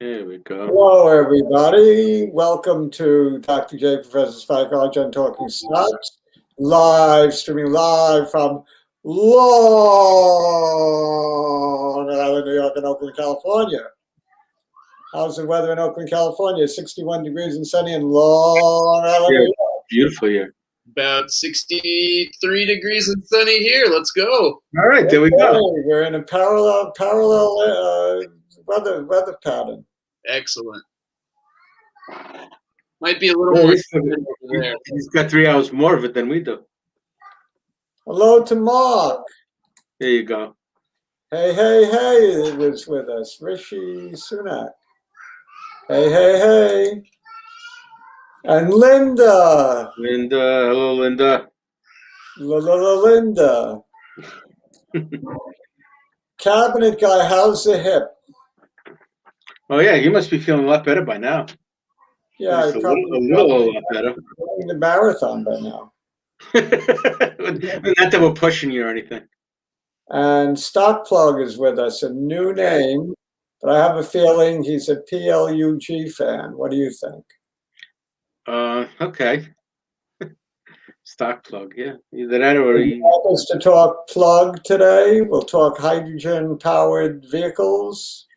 Here we go. Hello, everybody. Welcome to Dr. J, Professor Spike, Arjun Talking Stocks, streaming live from Long Island, New York, and Oakland, California. How's the weather in Oakland, California? 61 degrees and sunny in Long Island, New York. Beautiful here. About 63 degrees and sunny here. Let's go. All right, there we go. We're in a parallel weather pattern. Excellent. Might be a little more over there. He's got 3 hours more of it than we do. Hello to Mark. There you go. Hey, it was with us. Rishi Sunak. Hey. And Linda. Hello, Linda. Linda. Cabinet guy, how's the hip? Oh, yeah, you must be feeling a lot better by now. Yeah, a little lot better. Running the marathon by now. Not that we're pushing you or anything. And Stock Plug is with us, a new name, but I have a feeling he's a PLUG fan. What do you think? Okay. Stock Plug, yeah. Either that or He wants us to talk plug today. We'll talk hydrogen-powered vehicles.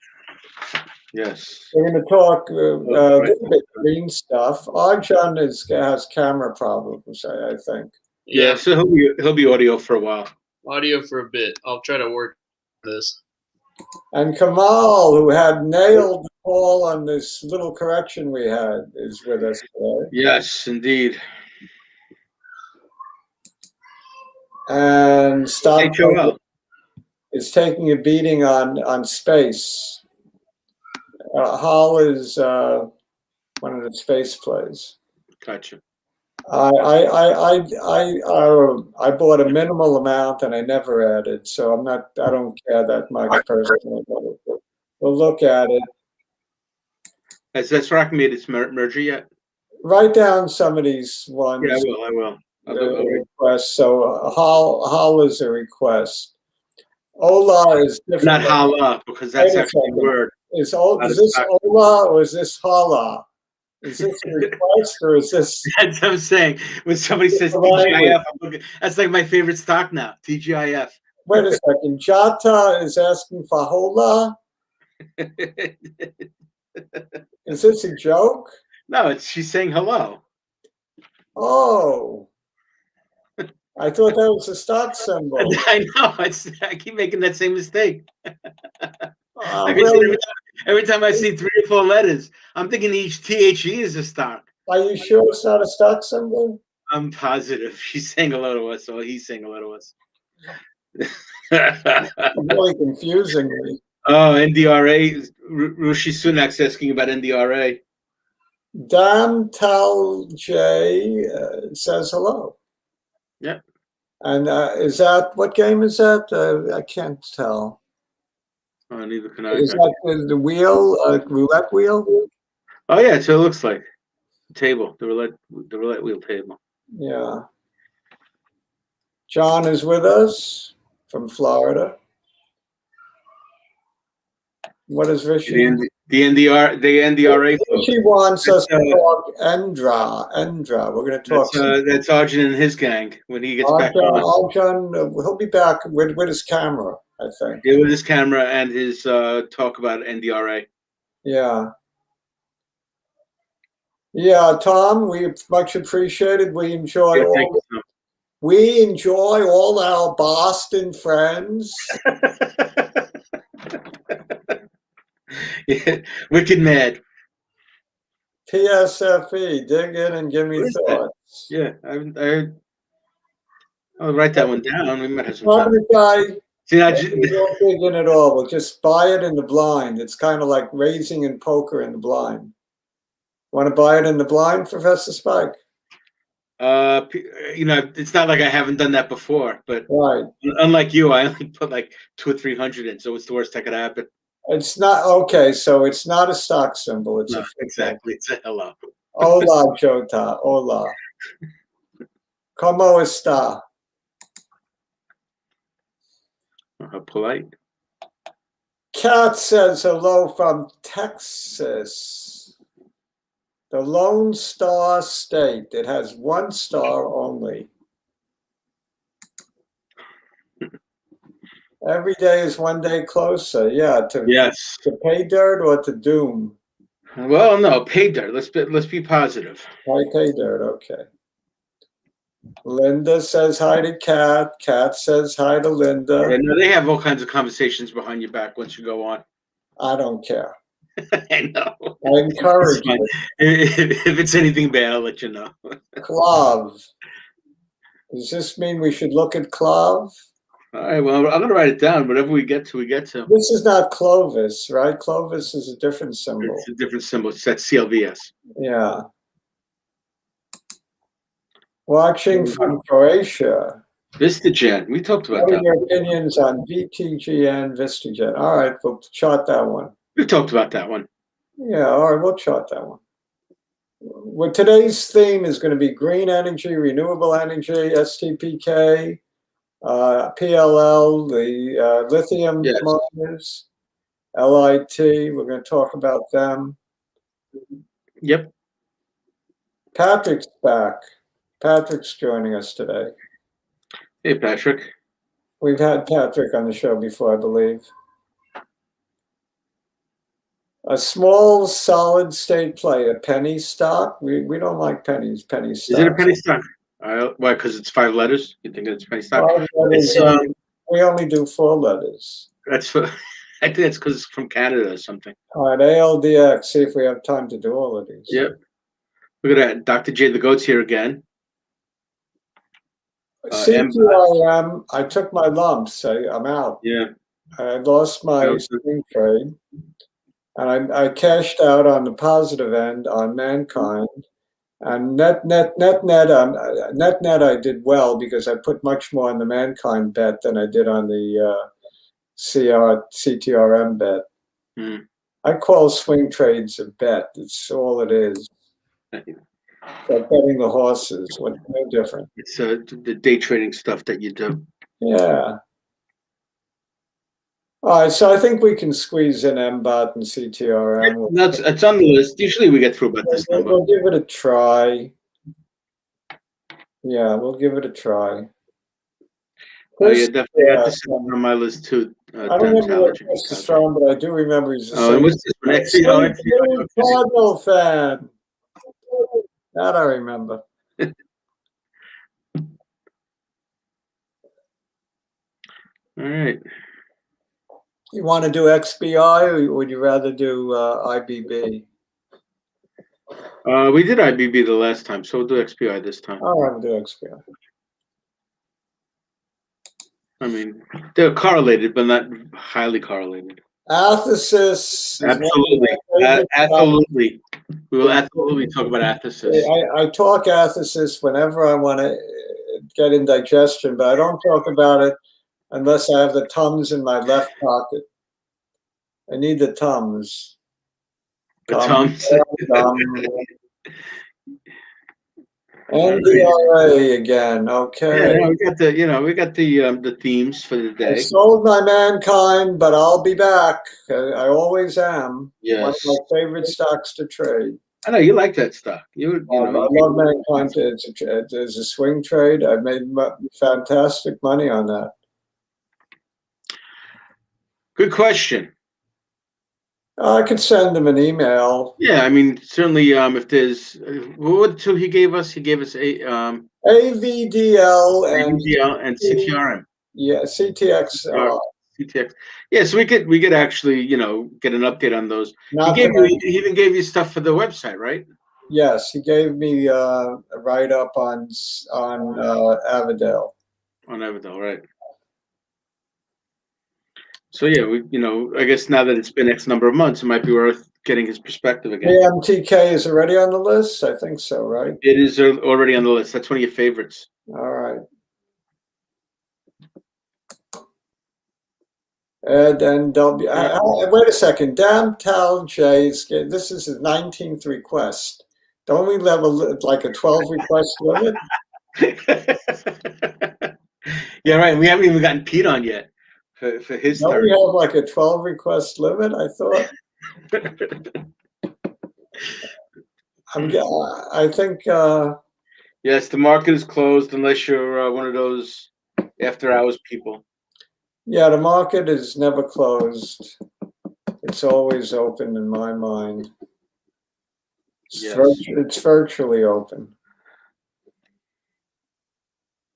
Yes. We're going to talk a little bit green stuff. Arjun has camera problems, I think. Yeah, so he'll be audio for a while. Audio for a bit. I'll try to work this. And Kamal, who had nailed the call on this little correction we had, is with us today. Yes, indeed. And Stock is taking a beating on space. Hall is one of the space plays. Gotcha. I bought a minimal amount and I never added, so I don't care that much personally. We'll look at it. Has Rock made its merger yet? Write down some of these ones. Yeah, I will. Request. So Hall is a request. Ola is different. Not Hala, because that's actually a word. Is this Ola or is this Hala? Is this a request or is this? That's what I'm saying. When somebody says TGIF, that's like my favorite stock now. TGIF. Wait a second. Jata is asking for Hola. Is this a joke? No, she's saying hello. Oh. I thought that was a stock symbol. I know. I keep making that same mistake. Really? Every time I see 3 or 4 letters, I'm thinking each THE is a stock. Are you sure it's not a stock symbol? I'm positive. She's saying hello to us, or he's saying hello to us. Really confusing me. Oh, NDRA. Rishi Sunak's asking about NDRA. Dan Tal J says hello. Yeah. And is that, what game is that? I can't tell. Oh, neither can I. Is that the wheel, roulette wheel? Oh yeah, so it looks like table, the roulette wheel table. Yeah. John is with us from Florida. What is Rishi? The NDRA. Rishi wants us to talk Endra. We're going to talk. That's Arjun and his gang when he gets back. Arjun, he'll be back with his camera, I think. Yeah, with his camera and his talk about NDRA. Yeah. Yeah, Tom, we much appreciated. We enjoy all our Boston friends. Yeah, wicked mad. PSFE, dig in and give me thoughts. Yeah, I'll write that one down. We might have some time. See, we won't dig in at all. We'll just buy it in the blind. It's kind of like raising in poker in the blind. Want to buy it in the blind, Professor Spike? It's not like I haven't done that before, but right. Unlike you, I only put like 200 or 300 in, so what's the worst that could happen? It's not okay. So it's not a stock symbol. It's exactly. It's a hello. Hola, Jota. Hola. ¿Cómo está? Polite. Cat says hello from Texas, the Lone Star State. It has one star only. Every day is one day closer. Yeah, Yes. to pay dirt or to doom. Well, no, pay dirt. Let's be positive. Pay dirt. Okay. Linda says hi to Kat. Kat says hi to Linda. Yeah, no, they have all kinds of conversations behind your back once you go on. I don't care. I know. I encourage it. If it's anything bad, I'll let you know. CLOV. Does this mean we should look at CLOV? All right, well, I'm going to write it down. Whatever we get to, we get to. This is not Clovis, right? Clovis is a different symbol. It's a different symbol. It's that CLVS. Yeah. Watching from Croatia. Vistagen. We talked about What are that. your opinions on VTGN, Vistagen? All right, we'll chart that one. We talked about that one. Yeah, all right, we'll chart that one. Well, today's theme is going to be green energy, renewable energy, STPK, PLL, the lithium miners, LIT. We're going to talk about them. Yep. Patrick's back. Patrick's joining us today. Hey, Patrick. We've had Patrick on the show before, I believe. A small solid state play, a penny stock. We don't like pennies. Penny stock. Is it a penny stock? Why? Because it's 5 letters. You think it's penny stock? 5 letters, we only do 4 letters. That's for, I think it's because it's from Canada or something. All right, ALDX. See if we have time to do all of these. Yep. Look at that. Dr. J the Goat's here again. CTRM. I took my lumps. I'm out. Yeah. I lost my swing trade. And I cashed out on the positive end on Mankind, and net I did well because I put much more on the Mankind bet than I did on the CTRM bet. I call swing trades a bet. It's all it is. It's like betting the horses. What's no different? It's the day trading stuff that you do. Yeah. All right, so I think we can squeeze in MBOT and CTRM. It's on the list. Usually we get through about this number. We'll give it a try. Yeah, we'll give it a try. Oh, yeah, definitely. That's on my list too. I don't remember where Chris is from, but I do remember he's a Cardinal fan. That I remember. All right. You want to do XBI or would you rather do IBB? We did IBB the last time, so we'll do XBI this time. All right, we'll do XBI. I mean, they're correlated, but not highly correlated. Athesis. Absolutely. Absolutely. We will absolutely talk about Athesis. I talk Athesis whenever I want to get indigestion, but I don't talk about it unless I have the Tums in my left pocket. I need the Tums. The Tums. NDRA again. Okay. Yeah, we got the themes for the day. I sold my Mankind, but I'll be back. I always am. Yes. One of my favorite stocks to trade. I know you like that stock. I love Mankind as a swing trade. I've made fantastic money on that. Good question. I could send him an email. Yeah, I mean, certainly. If there's what two he gave us a AVDL and CTRM. Yeah, CTX. CTX. Yeah, so we could actually get an update on those. He even gave you stuff for the website, right? Yes, he gave me a write up on Avadel. On Avadel, right? So yeah, I guess now that it's been X number of months, it might be worth getting his perspective again. AMTK is already on the list? I think so, right? It is already on the list. That's one of your favorites. All right. And then wait a second. Damn Tal J's. This is his 19th request. Don't we have like a 12 request limit? Yeah, right. We haven't even gotten Pete on yet. for his Don't turn. we have like a 12 request limit? I thought. I think. Yes, the market is closed unless you're one of those after hours people. Yeah, the market is never closed. It's always open in my mind. Yes. It's virtually open.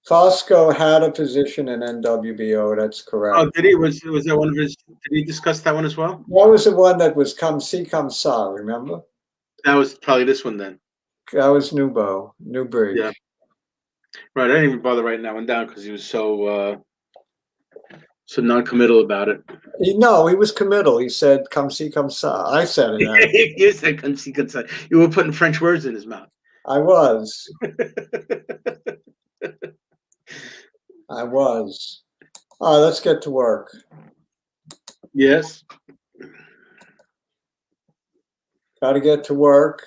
Fosco had a position in NWBO. That's correct. Oh, did he? Was that one of his? Did he discuss that one as well? That was the one that was come see, come saw. Remember? That was probably this one then. That was Newbridge. Yeah. Right. I didn't even bother writing that one down because he was so non-committal about it. No, he was committal. He said, "Come see, come saw." I said it. You said "come see, come saw." You were putting French words in his mouth. I was. I was. All right, let's get to work. Yes. Got to get to work.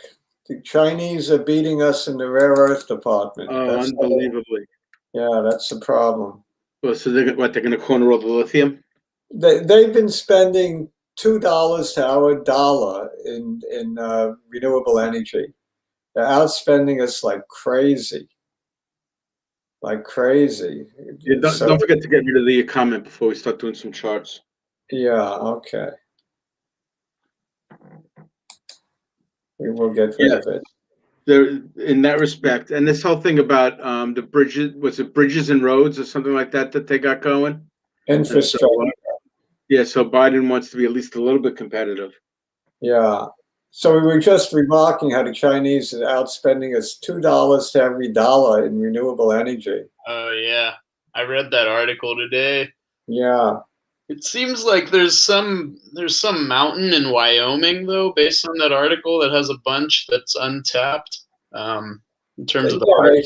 The Chinese are beating us in the rare earth department. Oh, unbelievably. Yeah, that's the problem. Well, so they're going to corner all the lithium? They've been spending $2 to our dollar in renewable energy. They're outspending us like crazy. Like crazy. Yeah, don't forget to get rid of the comment before we start doing some charts. Yeah, okay. We will get rid of it. There, in that respect, and this whole thing about the bridges, was it bridges and roads or something like that they got going? Infrastructure. So Biden wants to be at least a little bit competitive. Yeah. So we were just remarking how the Chinese are outspending us $2 to every dollar in renewable energy. Oh yeah, I read that article today. Yeah. It seems like there's some mountain in Wyoming though, based on that article, that has a bunch that's untapped. In terms of the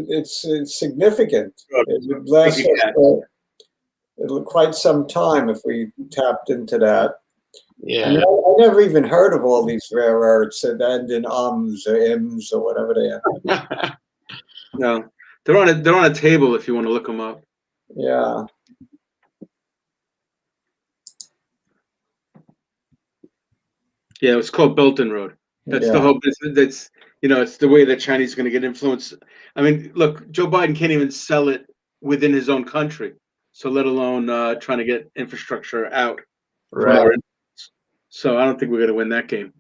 it's significant. It would last us quite some time if we tapped into that. Yeah. I never even heard of all these rare earths that end in ums or ims or whatever they are. No, they're on a table if you want to look them up. Yeah. Yeah, it's called Belt and Road. That's the whole business. That's it's the way that Chinese are going to get influence. I mean, look, Joe Biden can't even sell it within his own country, so let alone trying to get infrastructure out. Right. So I don't think we're going to win that game.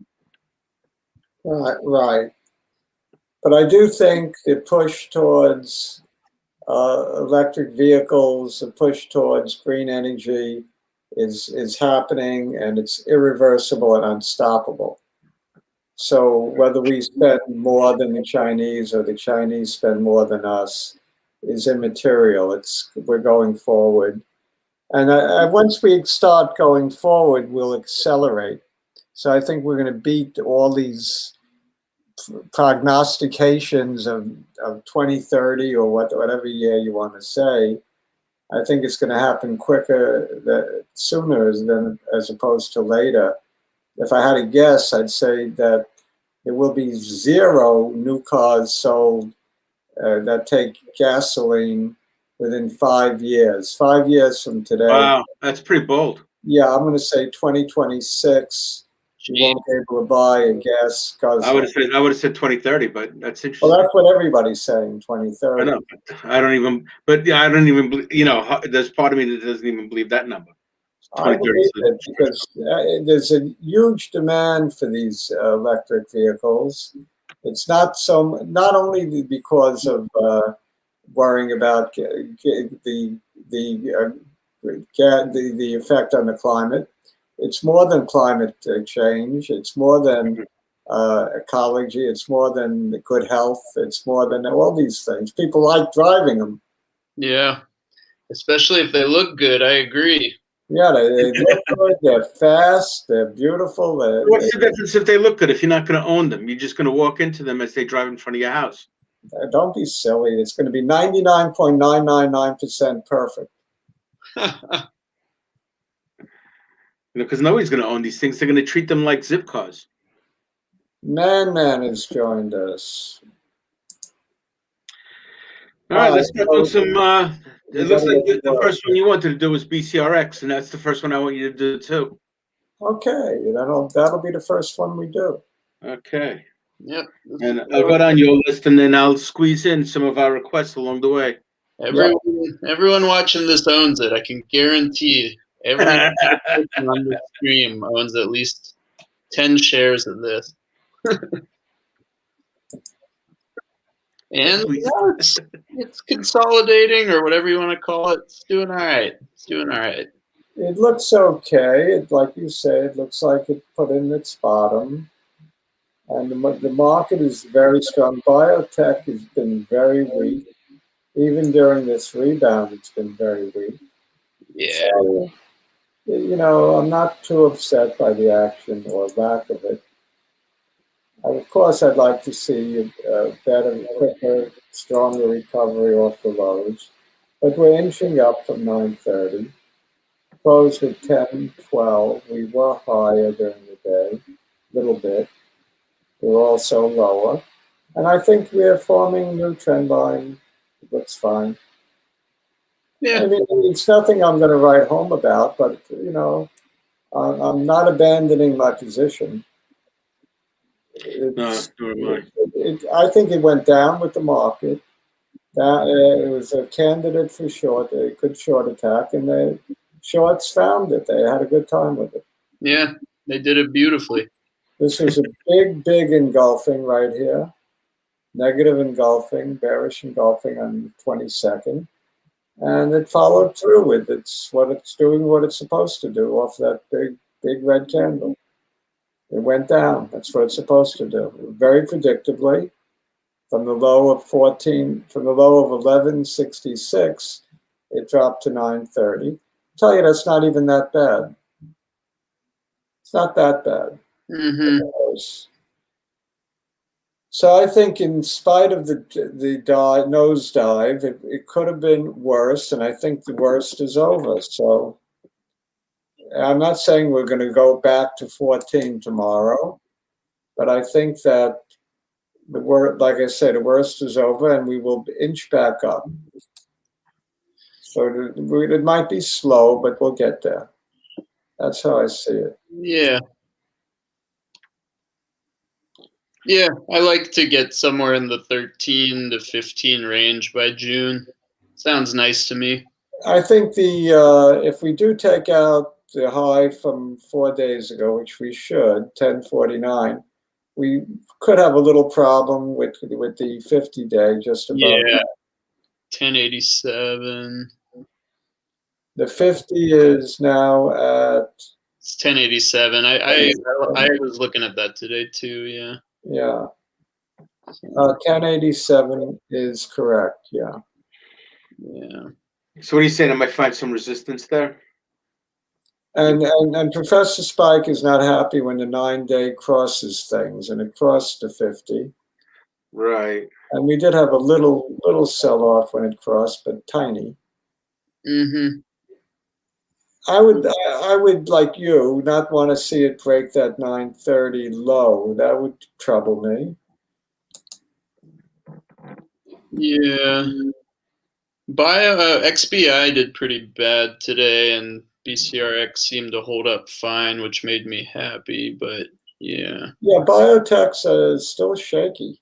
Right. But I do think the push towards electric vehicles, the push towards green energy is happening, and it's irreversible and unstoppable. So whether we spend more than the Chinese or the Chinese spend more than us is immaterial. We're going forward. And once we start going forward, we'll accelerate. So I think we're going to beat all these prognostications of 2030 or whatever year you want to say. I think it's going to happen sooner as opposed to later. If I had to guess, I'd say that there will be 0 new cars sold that take gasoline within 5 years. 5 years from today. Wow, that's pretty bold. Yeah, I'm going to say 2026. You won't be able to buy a gas guzzler. I would have said 2030, but that's interesting. Well, that's what everybody's saying, 2030. I know, I don't even. But yeah, I don't even. There's part of me that doesn't even believe that number. I believe it because there's a huge demand for these electric vehicles. It's not only because of worrying about the effect on the climate. It's more than climate change. It's more than ecology. It's more than good health. It's more than all these things. People like driving them. Yeah, especially if they look good. I agree. Yeah, they look good. They're fast. They're beautiful. What's the difference if they look good? If you're not going to own them, you're just going to walk into them as they drive in front of your house. Don't be silly. It's going to be 99.999% perfect. Because nobody's going to own these things. They're going to treat them like zip cars. Man has joined us. All right, let's get on some It looks like the first one you wanted to do was BCRX, and that's the first one I want you to do too. Okay, that'll be the first one we do. Okay. Yep. And I'll go down your list, and then I'll squeeze in some of our requests along the way. Everyone watching this owns it. I can guarantee every person on the stream owns at least 10 shares of this. And it's consolidating, or whatever you want to call it. It's doing all right. It's doing all right. It looks okay. Like you said, it looks like it put in its bottom. And the market is very strong. Biotech has been very weak. Even during this rebound, it's been very weak. Yeah. So, I'm not too upset by the action or lack of it. Of course, I'd like to see a better, quicker, stronger recovery off the lows. But we're inching up from 930. Closed at 10.12. We were higher during the day, a little bit. We were also lower. And I think we're forming a new trend line. It looks fine. Yeah. I mean, it's nothing I'm going to write home about, but, I'm not abandoning my position. I think it went down with the market. It was a candidate for short, a good short attack, and the shorts found it. They had a good time with it. Yeah, they did it beautifully. This was a big engulfing right here. Negative engulfing, bearish engulfing on the 22nd. And it followed through with it's doing what it's supposed to do off that big red candle. It went down. That's what it's supposed to do. Very predictably, from the low of 1166, it dropped to 930. I'll tell you, that's not even that bad. It's not that bad. Mm-hmm. So I think, in spite of the nosedive, it could have been worse, and I think the worst is over. So I'm not saying we're going to go back to 14 tomorrow, but I think that like I said, the worst is over, and we will inch back up. So it might be slow, but we'll get there. That's how I see it. Yeah. Yeah, I like to get somewhere in the 13 to 15 range by June. Sounds nice to me. I think if we do take out the high from 4 days ago, which we should, 1049, we could have a little problem with the 50-day just above. Yeah, 1087. The 50 is now at. It's 1087. I was looking at that today too. Yeah. Yeah. 1087 is correct. Yeah. Yeah. So what are you saying? I might find some resistance there. And Professor Spike is not happy when the 9-day crosses things, and it crossed the 50. Right. And we did have a little sell-off when it crossed, but tiny. Mm-hmm. I would, like you, not want to see it break that 930 low. That would trouble me. Yeah. XBI did pretty bad today, and BCRX seemed to hold up fine, which made me happy. But yeah. Yeah, Biotech's still shaky.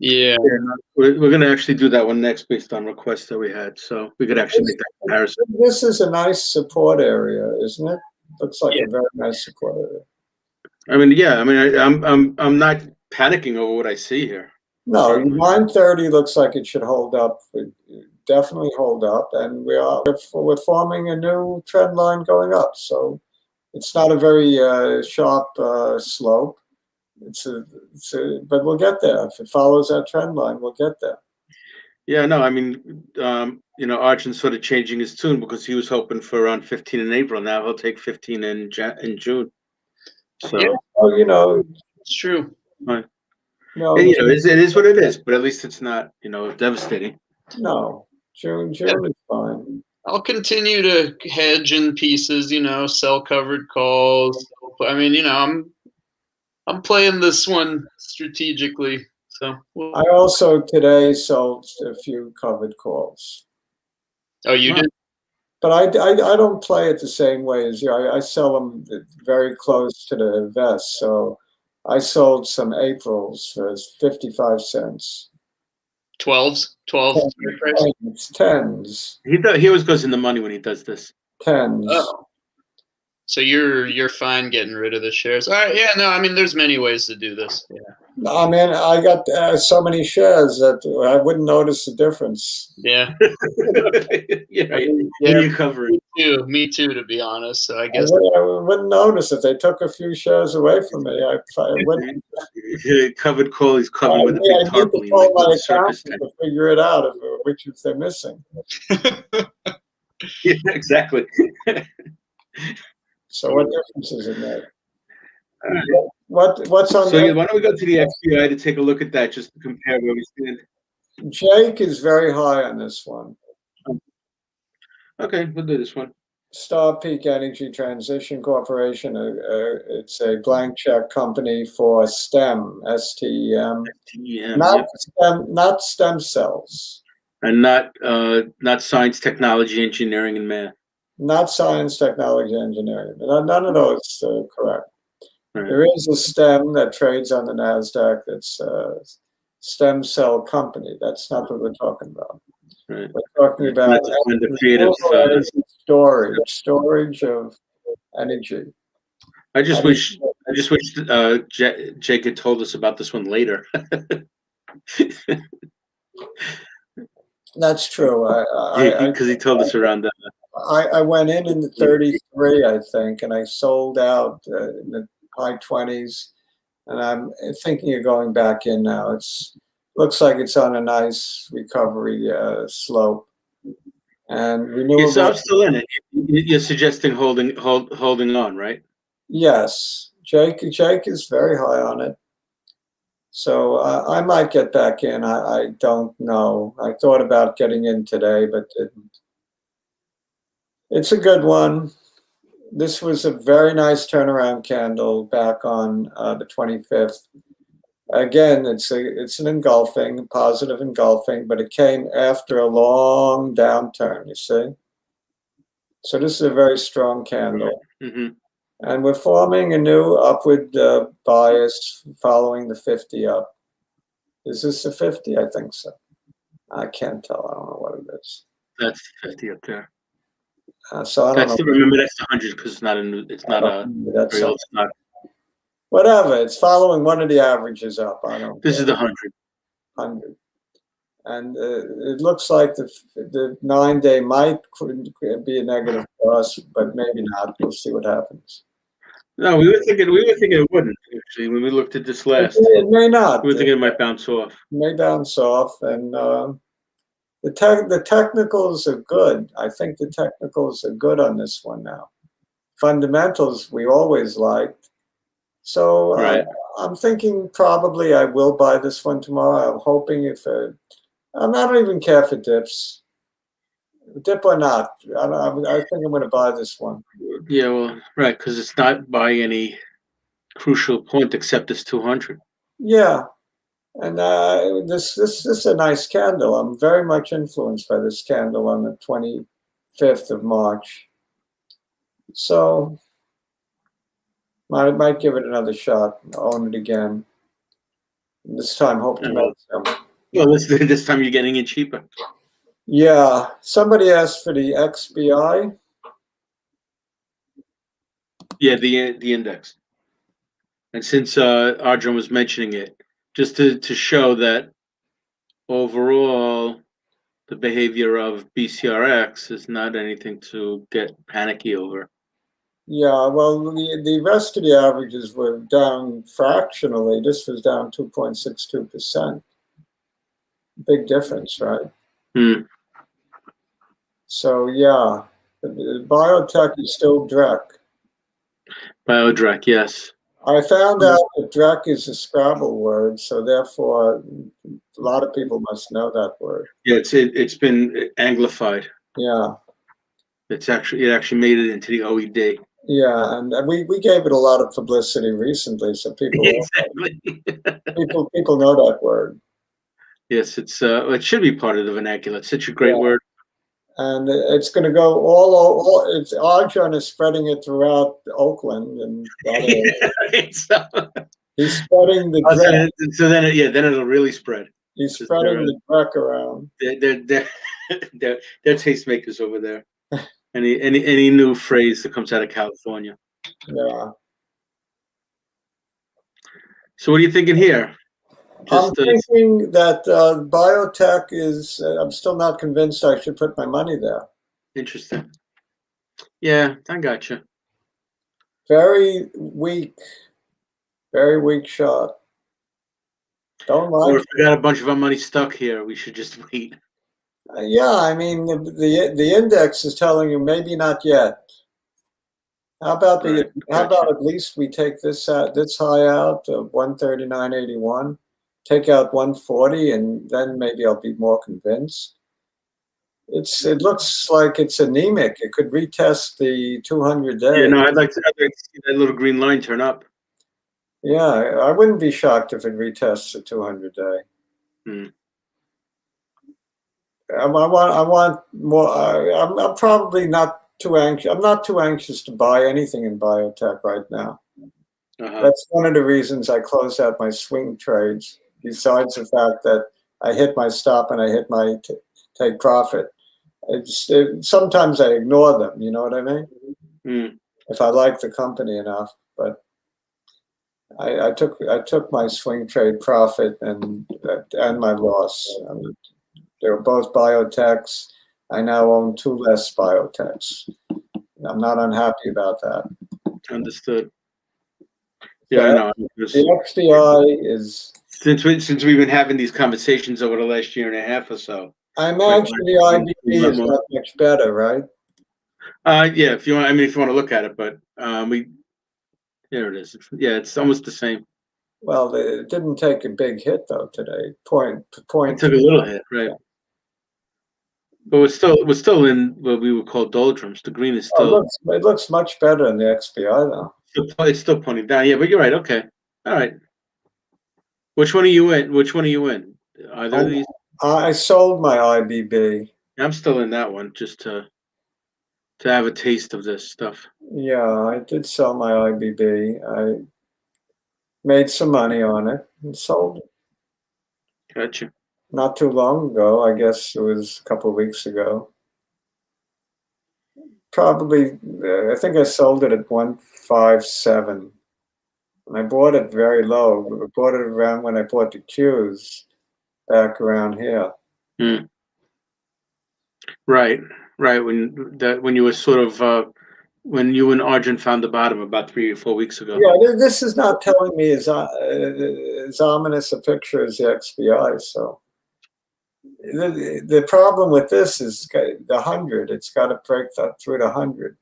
Yeah. We're going to actually do that one next based on requests that we had. So we could actually make that comparison. This is a nice support area, isn't it? Looks like a very nice support area. I mean, yeah. I mean, I'm not panicking over what I see here. No, 930 looks like it should hold up. Definitely hold up, and we're forming a new trend line going up. So it's not a very sharp slope. But we'll get there. If it follows that trend line, we'll get there. Yeah, no, I mean, Arjun's sort of changing his tune because he was hoping for around 15 in April. Now he'll take 15 in June. So, yeah, well, it's true. Right. No, and, it is what it is. But at least it's not, devastating. No, June is fine. I'll continue to hedge in pieces. Sell covered calls. I mean, I'm playing this one strategically. So I also today sold a few covered calls. Oh, you did? But I don't play it the same way as you. I sell them very close to the vest. So I sold some Aprils for 55 cents. 12s? 12 price? Tens. He always goes in the money when he does this. Tens. Oh. So you're fine getting rid of the shares. All right, yeah, no, I mean, there's many ways to do this. Yeah. I mean, I got so many shares that I wouldn't notice the difference. Yeah. Yeah, you cover it. Me too, to be honest. So I guess I wouldn't notice if they took a few shares away from me. I wouldn't. Covered call. He's covered with a I big need to tarpaulin, call like my with a circus accountant tent. to figure it out, which if they're missing. Yeah, exactly. So what difference does it make? What's on? So why don't we go to the XBI to take a look at that, just to compare where we stand? Jake is very high on this one. Okay, we'll do this one. Star Peak Energy Transition Corporation. It's a blank check company for STEM, STEM, not stem cells, and not science, technology, engineering, and math. Not science, technology, engineering. None of those correct. Right. There is a STEM that trades on the NASDAQ. That's a stem cell company. That's not what we're talking about. Right. We're talking about the creative storage of energy. I just wish Jake had told us about this one later. That's true. Because he told us around that. I went in the 33, I think, and I sold out in the high 20s, and I'm thinking of going back in now. Looks like it's on a nice recovery slope, and renewable. So I'm still in it. You're suggesting holding on, right? Yes, Jake is very high on it, so I might get back in. I don't know. I thought about getting in today, but didn't. It's a good one. This was a very nice turnaround candle back on the 25th. Again, it's an engulfing, positive engulfing, but it came after a long downturn, you see. So this is a very strong candle. Mm-hmm. And we're forming a new upward bias following the 50 up. Is this the 50? I think so. I can't tell. I don't know what it is. That's 50 up there. So I don't know. Remember, that's the 100 because it's not a very old stock. Whatever. It's following one of the averages up. I don't. This is the 100. 100. And it looks like the 9-day might be a negative for us, but maybe not. We'll see what happens. No, we were thinking it wouldn't, actually, when we looked at this last. It may not. We were thinking it might bounce off. It may bounce off, and the technicals are good. I think the technicals are good on this one now. Fundamentals we always liked. So right. I'm thinking probably I will buy this one tomorrow. I'm hoping I don't even care if it dips. Dip or not, I think I'm going to buy this one. Yeah, well, right, because it's not by any crucial point except this 200. Yeah, and this is a nice candle. I'm very much influenced by this candle on the 25th of March. So I might give it another shot, own it again. This time, hope to make some. Well, this time you're getting it cheaper. Yeah, somebody asked for the XBI. Yeah, the index. And since Arjun was mentioning it, just to show that overall the behavior of BCRX is not anything to get panicky over. Yeah, well, the rest of the averages were down fractionally. This was down 2.62%. Big difference, right? Hmm. So, yeah, the Biotech is still DREC. BioDrek, yes. I found out that DREC is a Scrabble word, so therefore a lot of people must know that word. Yeah, it's been anglified. Yeah. It actually made it into the OED. Yeah, and we gave it a lot of publicity recently, so people exactly. people know that word. Yes, it should be part of the vernacular. It's such a great word. and it's going to go all. It's Arjun is spreading it throughout Oakland and So, he's spreading the so then it'll really spread. He's spreading the Drek around. They're tastemakers over there. Any new phrase that comes out of California. Yeah. So what are you thinking here? I'm thinking that Biotech is. I'm still not convinced I should put my money there. Interesting. Yeah, I got you. Very weak shot. Don't like. Or if we got a bunch of our money stuck here, we should just wait. Yeah, I mean the index is telling you maybe not yet. How about how about at least we take this high out of 139.81, take out 140, and then maybe I'll be more convinced. It looks like it's anemic. It could retest the 200-day. Yeah, no, I'd like to see that little green line turn up. Yeah, I wouldn't be shocked if it retests the 200-day. I want more. I'm probably not too anxious. I'm not too anxious to buy anything in biotech right now. That's one of the reasons I closed out my swing trades. Besides the fact that I hit my stop and I hit my take profit, sometimes I ignore them. You know what I mean? If I like the company enough, but I took my swing trade profit and my loss. I mean, they were both biotechs. I now own 2 less biotechs. I'm not unhappy about that. Understood. Yeah, I know. The XBI is since we've been having these conversations over the last year and a half or so. I imagine the IBB is not much better, right? Yeah, if you want, I mean, if you want to look at it, but here it is. Yeah, it's almost the same. Well, it didn't take a big hit though today. Point. It took a little hit, right? But we're still in what we would call doldrums. The green is still. It looks much better in the XBI though. It's still pointing down. Yeah, but you're right. Okay, all right. Which one are you in? Either of these? I sold my IBB. I'm still in that one just to have a taste of this stuff. Yeah, I did sell my IBB. I made some money on it and sold it. Gotcha. Not too long ago. I guess it was a couple of weeks ago. Probably, I think I sold it at 157. And I bought it very low. I bought it around when I bought the Qs back around here. Right. When you were sort of when you and Arjun found the bottom about 3 or 4 weeks ago. Yeah, this is not telling me as ominous a picture as the XBI. So the problem with this is the 100. It's got to break through the 100.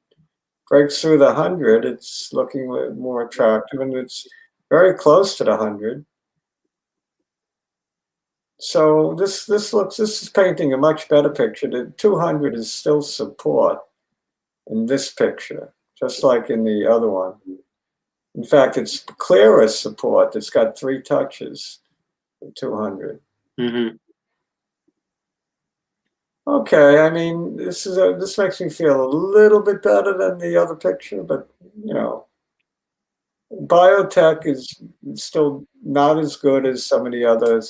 Breaks through the 100, it's looking more attractive, and it's very close to the 100. So this is painting a much better picture. The 200 is still support in this picture, just like in the other one. In fact, it's clearer support. It's got 3 touches. The 200. Okay, I mean, this makes me feel a little bit better than the other picture, but you know, biotech is still not as good as some of the other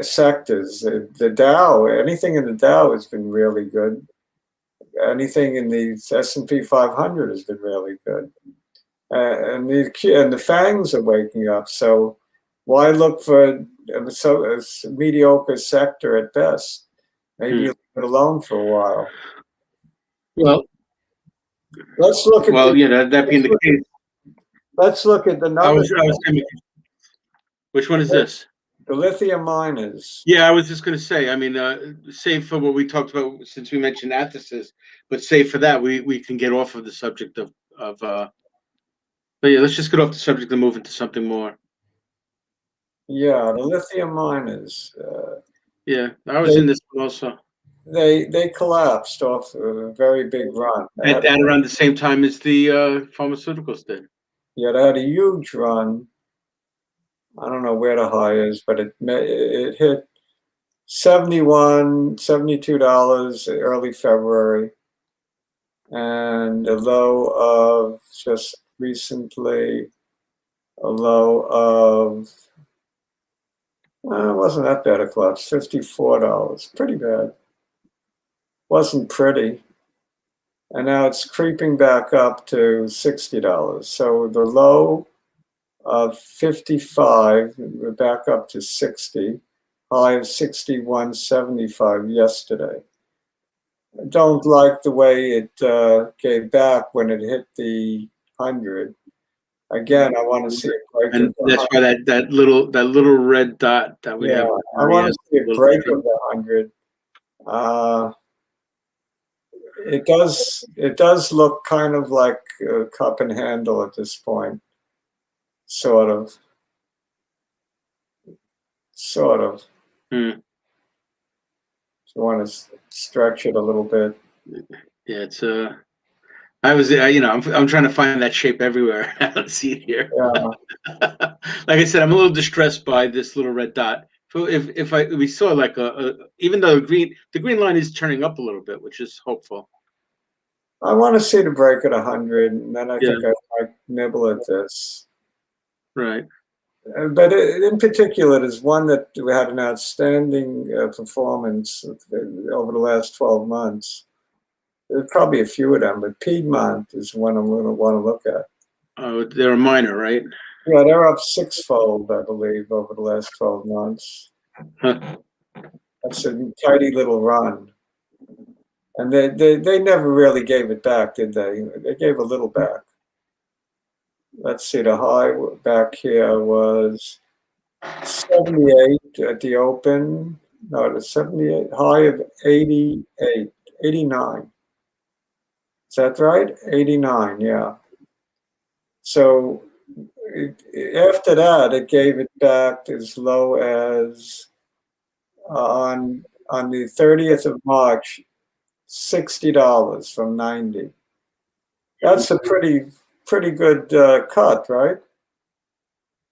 sectors. The Dow, anything in the Dow has been really good. Anything in the S&P 500 has been really good, and the FANGs are waking up. So why look for a mediocre sector at best? Maybe leave it alone for a while. Well, let's look at. That being the case. Let's look at the numbers. Which one is this? The lithium miners. Yeah, I was just going to say. I mean, save for what we talked about since we mentioned Athesis, but save for that, we can get off of the subject of. But yeah, let's just get off the subject and move into something more. Yeah, the lithium miners. Yeah, I was in this one also. They collapsed off a very big run. At around the same time as the pharmaceuticals did. Yeah, they had a huge run. I don't know where the high is, but it hit $72 early February, and a low of just recently, a low of, it wasn't that bad a collapse, $54, pretty bad. Wasn't pretty. And now it's creeping back up to $60. So the low of 55, we're back up to 60, high of 61.75 yesterday. I don't like the way it gave back when it hit the 100. Again, I want to see it break. And that's why that little red dot that we have. I want to see it break of the 100. It does look kind of like a cup and handle at this point, sort of. Hmm. So I want to stretch it a little bit. Yeah, it's I'm trying to find that shape everywhere. I don't see it here. Yeah. Like I said, I'm a little distressed by this little red dot. If we saw like even though the green line is turning up a little bit, which is hopeful. I want to see the break at 100, and then I think I might nibble at this. Right. But in particular, there's one that we had an outstanding performance over the last 12 months. There's probably a few of them, but Piedmont is one I'm going to want to look at. Oh, they're a minor, right? Yeah, they're up sixfold, I believe, over the last 12 months. Huh. That's a tidy little run. And they never really gave it back, did they? They gave a little back. Let's see, the high back here was 78 at the open. No, the 78, high of 88, 89. Is that right? 89, yeah. So after that, it gave it back as low as on the 30th of March, $60 from 90. That's a pretty good cut, right?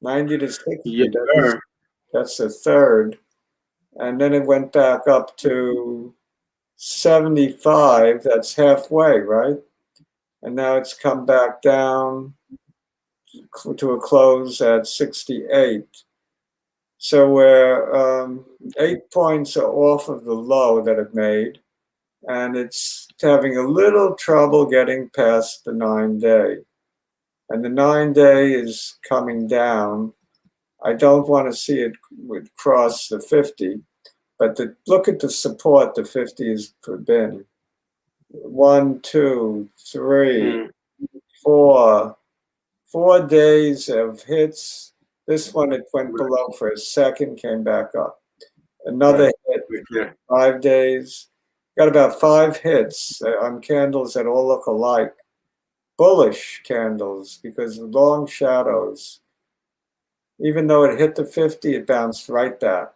90 to 60. Yeah. That's a third. And then it went back up to 75. That's halfway, right? And now it's come back down to a close at 68. So we're 8 points off of the low that it made, and it's having a little trouble getting past the 9-day. And the 9-day is coming down. I don't want to see it cross the 50, but look at the support the 50 has been. 1, 2, 3, 4. 4 days of hits. This one, it went below for a second, came back up. Another hit, 5 days. Got about 5 hits on candles that all look alike. Bullish candles, because of long shadows. Even though it hit the 50, it bounced right back.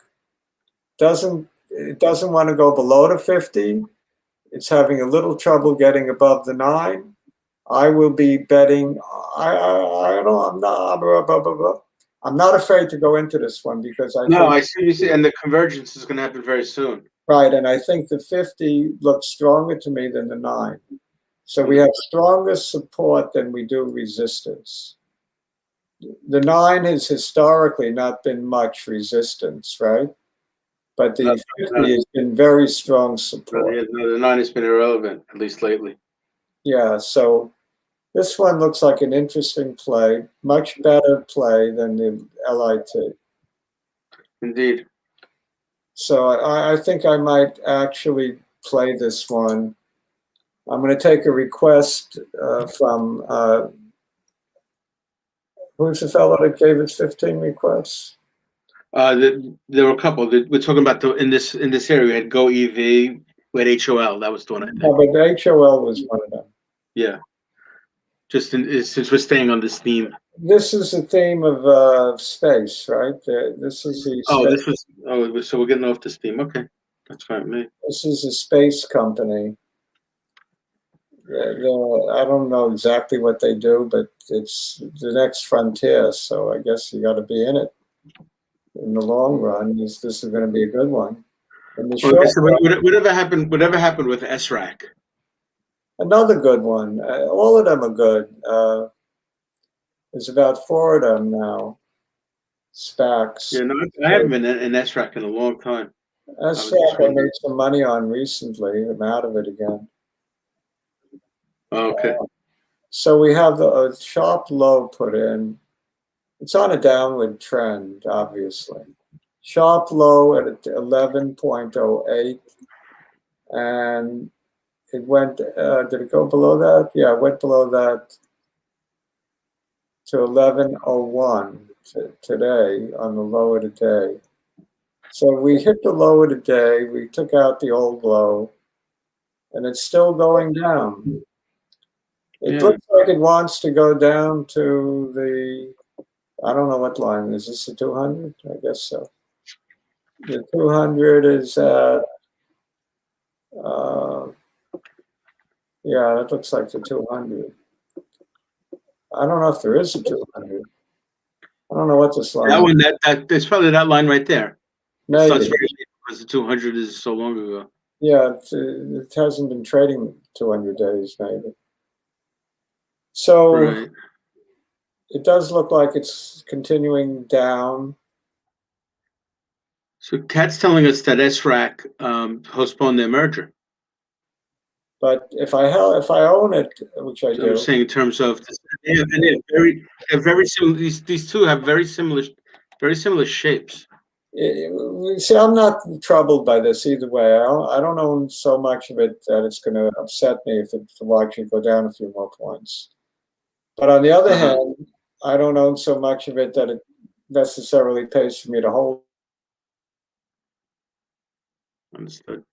It doesn't want to go below the 50. It's having a little trouble getting above the 9. I will be betting. I'm not afraid to go into this one because I see you see, and the convergence is going to happen very soon. Right, and I think the 50 looks stronger to me than the 9. So we have stronger support than we do resistance. The 9 has historically not been much resistance, right? But the 50 has been very strong support. The 9 has been irrelevant, at least lately. Yeah, so this one looks like an interesting play, much better play than the LIT. Indeed. So I think I might actually play this one. I'm going to take a request from, who's the fellow that gave us 15 requests? There were a couple. We're talking about in this area. We had Go EV, we had HOL. That was the one. I think. No, but the HOL was one of them. Yeah. Just since we're staying on this theme. This is the theme of space, right? This is the. So we're getting off this theme. Okay, that's fine with me. This is a space company. I don't know exactly what they do, but it's the next frontier. So I guess you got to be in it in the long run. This is going to be a good one. In the Well, short so whatever happened with SRAC? another good one. All of them are good. There's about 4 of them now. SPACs. Yeah, no, I haven't been in SRAC in a long time. SPAC I made some money on recently. I'm out of it again. Oh, okay. So we have a sharp low put in. It's on a downward trend, obviously. Sharp low at 11.08, and it went. Did it go below that? Yeah, it went below that to 11.01 today on the low of the day. So we hit the low of the day. We took out the old low, and it's still going down. It looks like it wants to go down to the, I don't know what line. Is this the 200? I guess so. The 200 is at, yeah, that looks like the 200. I don't know if there is a 200. I don't know what this line That is. one, it's probably that line right there. Maybe. Starts very late because the 200 is so long ago. Yeah, it hasn't been trading 200 days, maybe. So Right. it does look like it's continuing down. So Kat's telling us that SRAC postponed their merger. But if I own it, which I So do, I'm saying in terms of they're very similar. These two have very similar shapes. see, I'm not troubled by this either way. I don't own so much of it that it's going to upset me if it watch it go down a few more points. But on the other hand, I don't own so much of it that it necessarily pays for me to hold. Understood.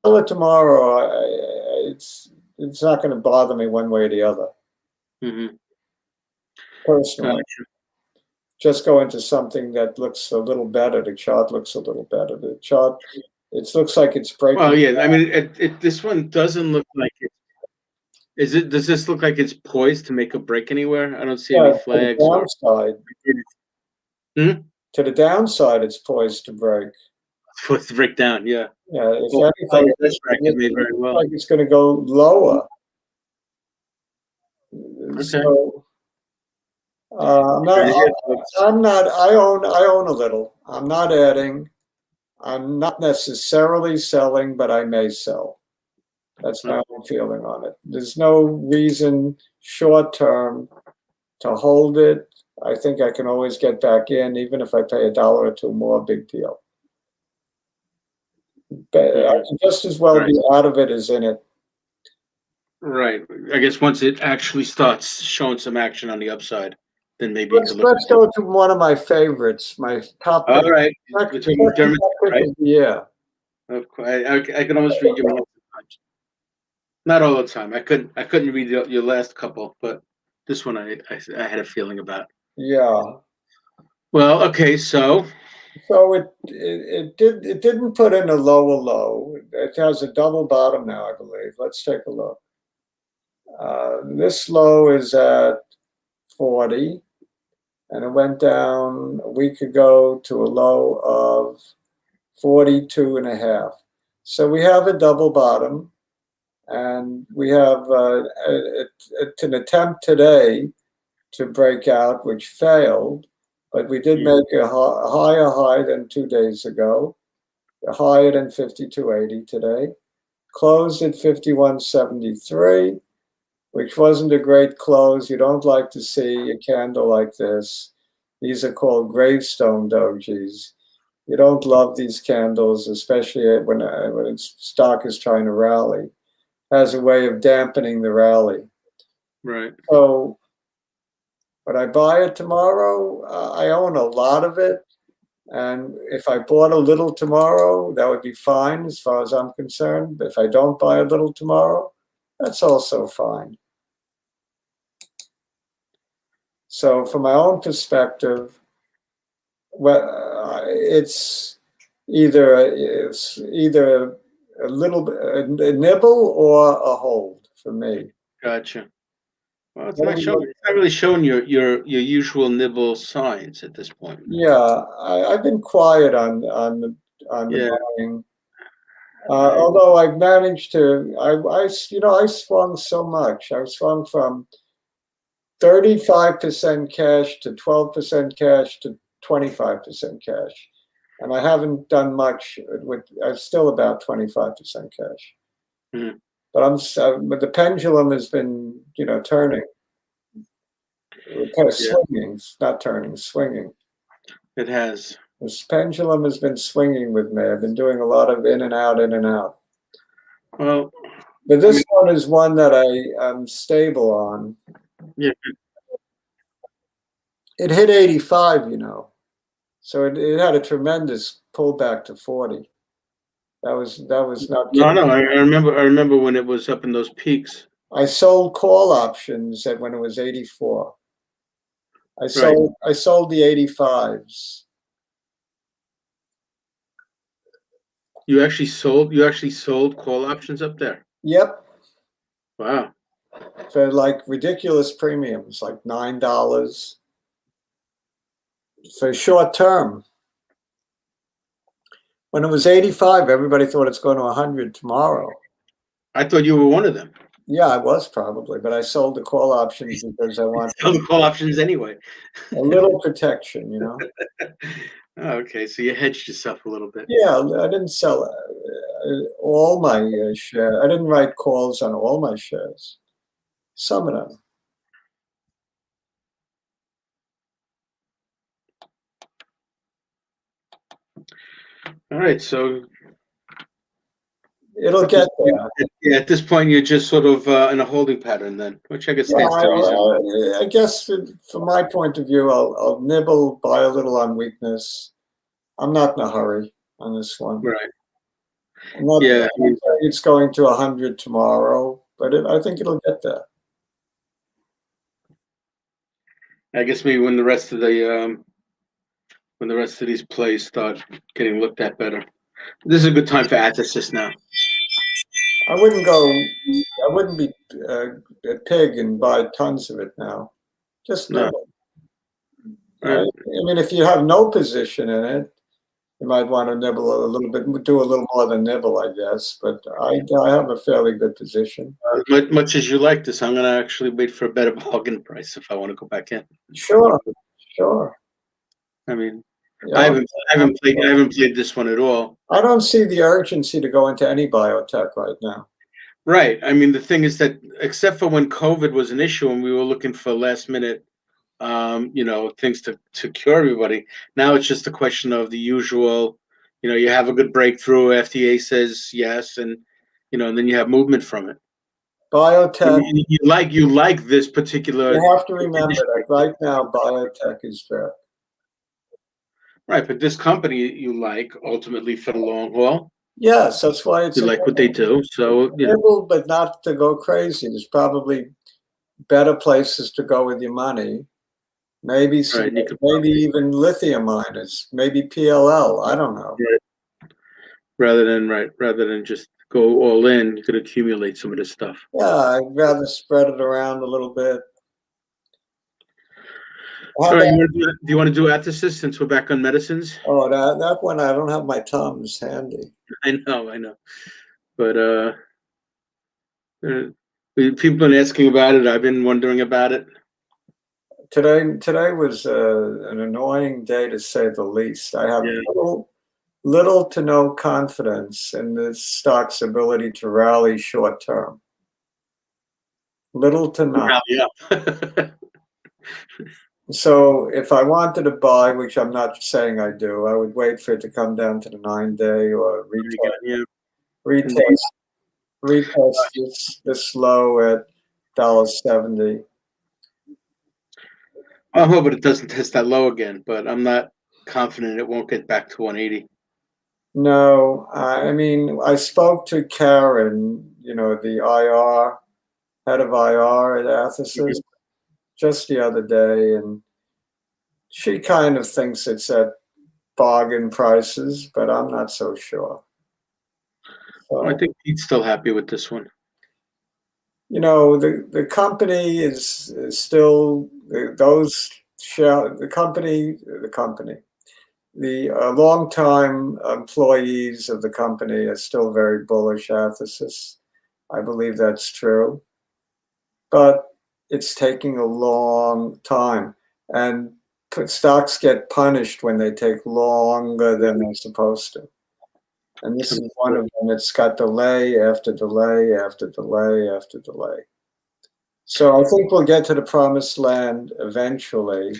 Sell it tomorrow. It's not going to bother me one way or the other. Mm-hmm. Personally. Gotcha. Just go into something that looks a little better. The chart looks a little better. The chart, it looks like it's breaking. Well, yeah. I mean, this one doesn't look like it. Does this look like it's poised to make a break anywhere? I don't see any flags. To the downside. Hmm? To the downside, it's poised to break. Supposed to break down, yeah. Yeah, if anything, it may very well. like it's going to go lower. Okay. So I'm not. I own a little. I'm not adding. I'm not necessarily selling, but I may sell. That's my own feeling on it. There's no reason short term to hold it. I think I can always get back in, even if I pay $1 or $2 more. Big deal. But I can just as well be out of it as in it. Right. I guess once it actually starts showing some action on the upside, then maybe let's go to one of my favorites, my top. All right. Yeah. I can almost read your mind. Not all the time. I couldn't read your last couple, but this one I had a feeling about. Yeah. Well, okay, so it didn't put in a lower low. It has a double bottom now, I believe. Let's take a look. This low is at 40, and it went down a week ago to a low of 42.5. So we have a double bottom, and we have an attempt today to break out, which failed, but we did make a higher high than 2 days ago, higher than 52.80 today, closed at 51.73, which wasn't a great close. You don't like to see a candle like this. These are called gravestone dojis. You don't love these candles, especially when its stock is trying to rally. It has a way of dampening the rally. Right. So, would I buy it tomorrow? I own a lot of it. And if I bought a little tomorrow, that would be fine as far as I'm concerned. But if I don't buy a little tomorrow, that's also fine. So from my own perspective, well, it's either a little bit, a nibble or a hold for me. Gotcha. Well, it's not showing. It's not really showing your usual nibble signs at this point. Yeah, I've been quiet on the Yeah. buying. Although I've managed to, I swung so much. I swung from 35% cash to 12% cash to 25% cash. And I haven't done much with, I'm still about 25% cash. Mhm. But the pendulum has been, turning, swinging, not turning, swinging. It has. This pendulum has been swinging with me. I've been doing a lot of in and out, in and out. Well, But this one is one that I'm stable on. yeah. It hit 85, so it had a tremendous pullback to 40. That was not No, kidding. no. I remember when it was up in those peaks. I sold call options when it was 84. I sold the 85s. You actually sold call options up there. Yep. Wow. For like ridiculous premiums, like $9 for short term. When it was 85, everybody thought it's going to 100 tomorrow. I thought you were one of them. Yeah, I was probably, but I sold the call options because I wanted Sell the call options anyway. a little protection, Okay, so you hedged yourself a little bit. Yeah, I didn't sell all my shares. I didn't write calls on all my shares. Some of them. All right, so It'll get there. Yeah, at this point, you're just sort of in a holding pattern then, which I guess stands to reason. I guess from my point of view, I'll nibble, buy a little on weakness. I'm not in a hurry on this one. Right. Yeah. It's going to 100 tomorrow, but I think it'll get there. I guess maybe when the rest of these plays start getting looked at better. This is a good time for Athesis now. I wouldn't be a pig and buy tons of it now. Just nibble. Right. I mean, if you have no position in it, you might want to nibble a little bit, do a little more than nibble, I guess. But I have a fairly good position. Much as you like this, I'm going to actually wait for a better bargain price if I want to go back in. Sure. I mean, I haven't played this one at all. I don't see the urgency to go into any biotech right now. Right. I mean, the thing is that except for when COVID was an issue and we were looking for last minute, things to cure everybody, now it's just a question of the usual, you have a good breakthrough, FDA says yes, and, and then you have movement from it. Biotech. You like this particular. You have to remember that right now, biotech is there. Right, but this company you like ultimately for the long haul. Yes, that's why it's. You like what they do, so but not to go crazy. There's probably better places to go with your money. Maybe maybe even lithium miners, maybe PLL. I don't know. Right. Rather than just go all in, you could accumulate some of this stuff. Yeah, I'd rather spread it around a little bit. All right, do you want to do Athesis since we're back on medicines? Oh, that one I don't have my Tums handy. I know, but people have been asking about it. I've been wondering about it. Today was an annoying day to say the least. I have little to no confidence in this stock's ability to rally short term. Little to none. Rally up. So if I wanted to buy, which I'm not saying I do, I would wait for it to come down to the 9-day or retest this low at $1.70. I hope it doesn't test that low again, but I'm not confident it won't get back to 180. No, I mean, I spoke to Karen, the head of IR at Athesis, just the other day, and she kind of thinks it's at bargain prices, but I'm not so sure. So, I think Pete's still happy with this one. the company is still the company. The long-time employees of the company are still very bullish Athesis. I believe that's true. But it's taking a long time. And stocks get punished when they take longer than they're supposed to. And this is one of them. It's got delay after delay after delay after delay. So I think we'll get to the promised land eventually,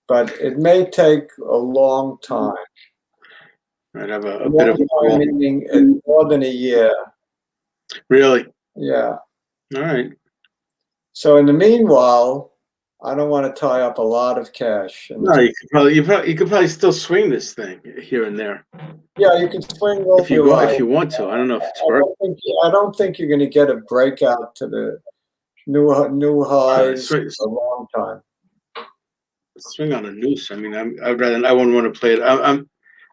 but it may take a long time. I'd have a bit of time meaning more than a year. Really? Yeah. All right. So in the meanwhile, I don't want to tie up a lot of cash. No, you could probably still swing this thing here and there. Yeah, you can swing if you want to. I don't know if it's worth. I don't think you're going to get a breakout to the new highs for a long time. Swing on a noose. I mean, I wouldn't want to play it.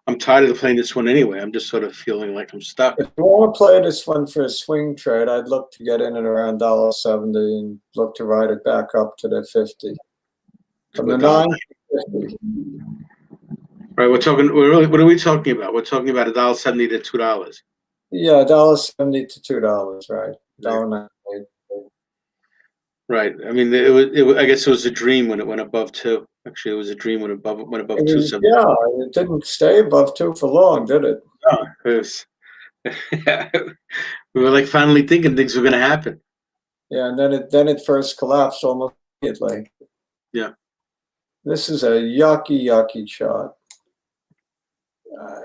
I'm tired of playing this one anyway. I'm just sort of feeling like I'm stuck. If you want to play this one for a swing trade, I'd look to get in at around $1.70 and look to ride it back up to the 50. From the 9.50. Right, what are we talking about? We're talking about $1.70 to $2. Yeah, $1.70 to $2, right? $1.98. Right. I mean, it I guess it was a dream when it went above 2. Actually, it was a dream when it went above 2.70. Yeah, it didn't stay above 2 for long, did it? No, it was. We were like finally thinking things were going to happen. Yeah, and then it first collapsed almost immediately. Yeah. This is a yucky chart.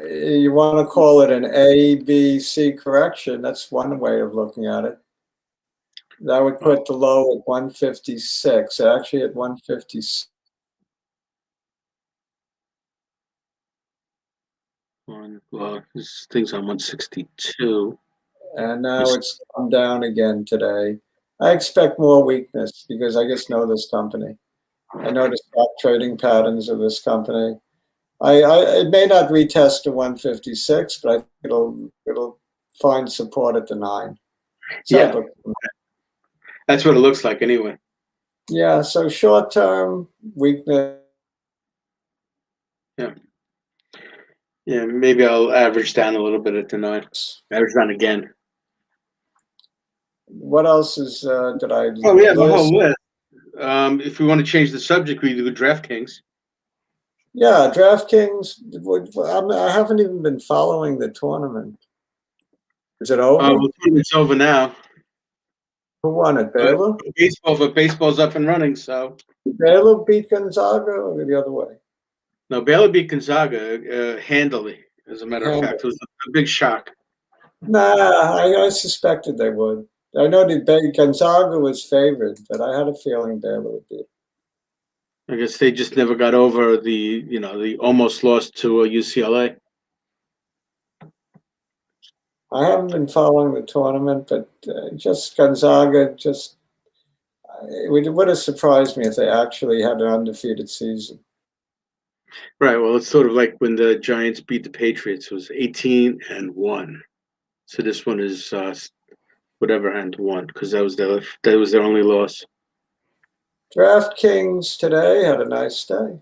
You want to call it an A, B, C correction. That's one way of looking at it. That would put the low at 156, actually at 156. Well, this thing's on 162. And now it's come down again today. I expect more weakness because I just know this company. I know the stock trading patterns of this company. It may not retest to 156, but I think it'll find support at the 9. Yeah, that's what it looks like anyway. Yeah, so short term weakness. Yeah. Yeah, maybe I'll average down a little bit at the 9. Average down again. What else is did I? Oh, we have a whole list. If we want to change the subject, we do DraftKings. Yeah, DraftKings. I haven't even been following the tournament. Is it over? The tournament's over now. Who won it? Baylor? Baseball's up and running, so. Baylor beat Gonzaga or the other way? No, Baylor beat Gonzaga handily, as a matter of fact. It was a big shock. Nah, I suspected they would. I know that Gonzaga was favored, but I had a feeling Baylor would beat. I guess they just never got over the almost lost to UCLA. I haven't been following the tournament, but just Gonzaga, it would have surprised me if they actually had an undefeated season. Right. Well, it's sort of like when the Giants beat the Patriots. It was 18-1. So this one is whatever and 1 because that was their only loss. DraftKings today had a nice day.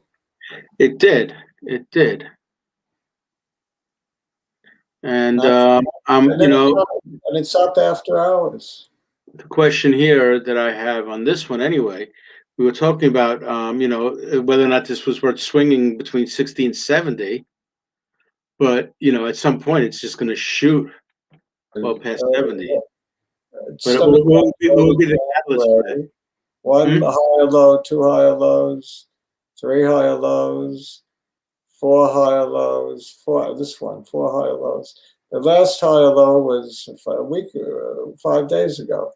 It did. And and it's up after hours. The question here that I have on this one anyway, we were talking about whether or not this was worth swinging between 60 and 70, but at some point it's just going to shoot well past 70. But what will be the catalyst for that? One higher low, 2 higher lows, 3 higher lows, 4 higher lows, 4 higher lows. The last higher low was 5 days ago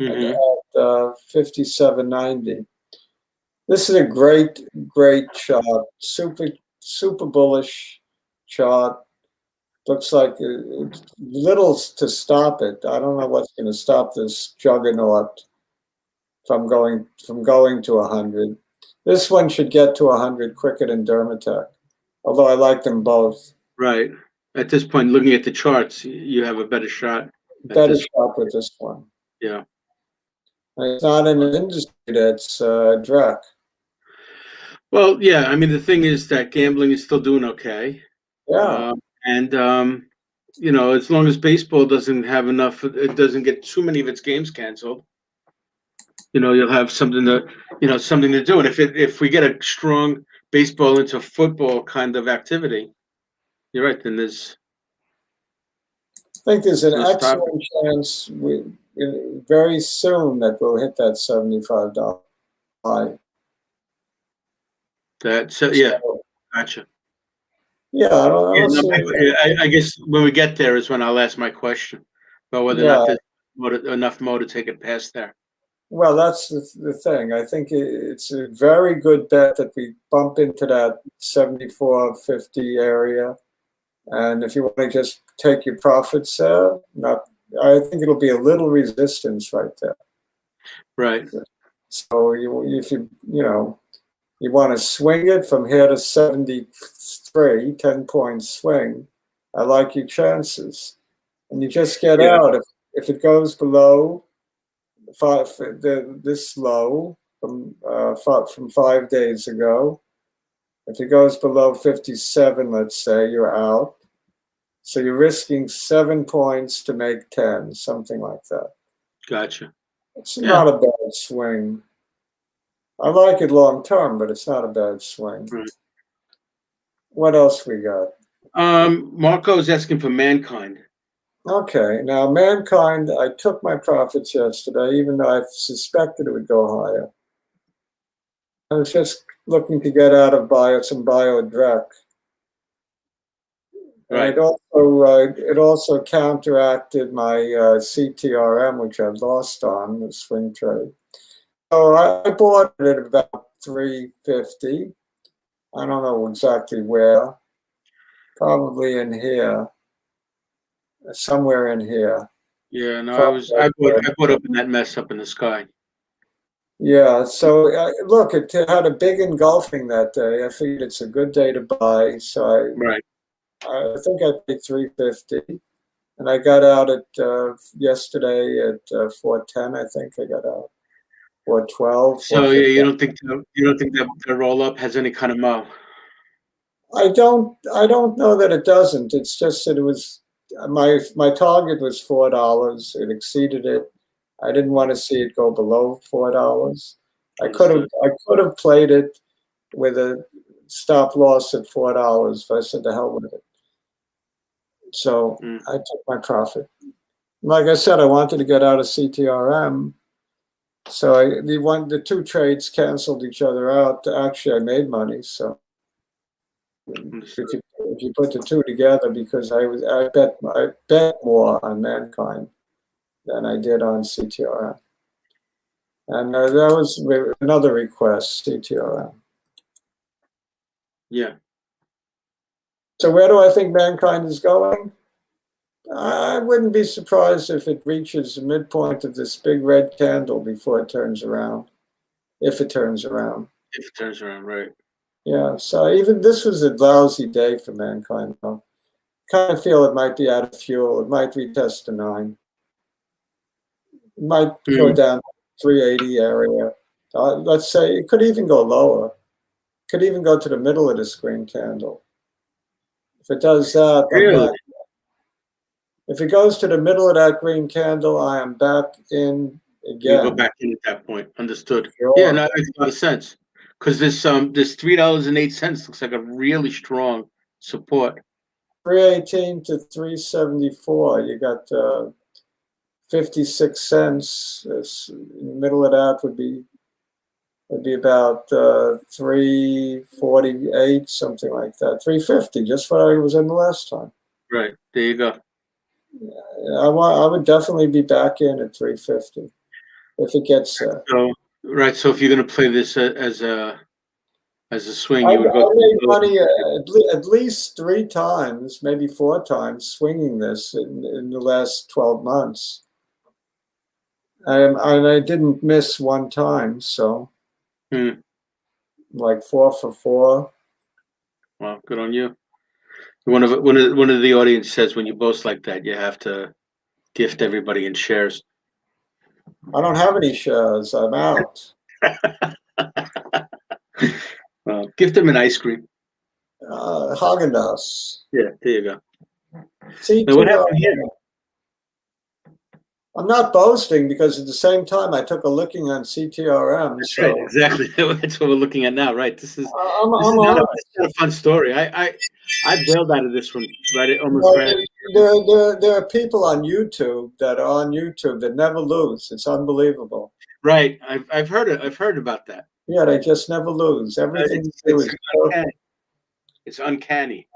at 57.90. This is a great chart. Super bullish chart. Looks like little to stop it. I don't know what's going to stop this juggernaut from going to 100. This one should get to 100 quicker than Dermatech, although I like them both. Right. At this point, looking at the charts, you have a better shot. Better shot with this one. Yeah. It's not an industry that's Drek. Well, yeah. I mean, the thing is that gambling is still doing okay, Yeah. and as long as baseball doesn't have enough, it doesn't get too many of its games canceled. You'll have something to do. And if we get a strong baseball into football kind of activity, you're right. Then I think there's an there's stop. excellent chance very soon that we'll hit that $75 high. Yeah, gotcha. Yeah, I don't see. I guess when we get there is when I'll ask my question about whether or not there's enough mo to take it past there. Well, that's the thing. I think it's a very good bet that we bump into that 74.50 area. And if you want to just take your profits, I think it'll be a little resistance right there. Right. So if you want to swing it from here to 73, 10-point swing, I like your chances. And you just get out. If it goes below this low from 5 days ago, if it goes below 57, let's say, you're out. So you're risking 7 points to make 10, something like that. Gotcha. It's not a bad swing. I like it long term, but it's not a bad swing. Right. What else we got? Marco's asking for Mankind. Okay, now Mankind, I took my profits yesterday, even though I suspected it would go higher. I was just looking to get out of some Biotech. Right. It also counteracted my CTRM, which I lost on the swing trade. So I bought it at about 350. I don't know exactly where. Probably in here, somewhere in here. Yeah, no, I bought up in that mess up in the sky. Yeah, so look, it had a big engulfing that day. I figured it's a good day to buy, so I think I paid 350, and I got out at yesterday at 410. I think I got out 412. So yeah, you don't think that the roll up has any kind of mo? I don't know that it doesn't. It's just that it was my target was $4. It exceeded it. I didn't want to see it go below $4. I could have played it with a stop loss at $4, but I said to hell with it. So I took my profit. Like I said, I wanted to get out of CTRM. So the two trades canceled each other out. Actually, I made money. So if you put the two together, because I bet more on Mankind than I did on CTRM. And that was another request, CTRM. Yeah. So where do I think Mankind is going? I wouldn't be surprised if it reaches the midpoint of this big red candle before it turns around. If it turns around. If it turns around, right. Yeah, so even this was a lousy day for Mankind, though. Kind of feel it might be out of fuel. It might retest to 9. It might go down to 380 area. Let's say it could even go lower. It could even go to the middle of this green candle. If it does that, really? I'm back. If it goes to the middle of that green candle, I am back in again. You go back in at that point. Understood. Sure. Yeah, no, that makes a lot of sense. Because this $3.08 looks like a really strong support. 318 to 374. You got 56 cents. In the middle of that would be about 348, something like that. 350, just what I was in the last time. Right. There you go. I would definitely be back in at 350 if it gets there. So so if you're going to play this as a swing, you would go. I made money at least 3 times, maybe 4 times, swinging this in the last 12 months, and I didn't miss one time. So, like 4 for 4. Well, good on you. One of the audience says when you boast like that, you have to gift everybody in shares. I don't have any shares. I'm out. Well, gift them an ice cream. Haagen-Dazs. Yeah, there you go. Now, what CTRM. happened here? I'm not boasting because at the same time I took a looking on CTRM. That's So right, exactly. That's what we're looking at now, right? This is I'm not all a fun story. I bailed out of this one right almost right. right. There are people on YouTube that are on YouTube that never lose. It's unbelievable. Right. I've heard it. I've heard about that. Yeah, they just never lose. Everything It's, they do it's is uncanny. perfect. It's uncanny.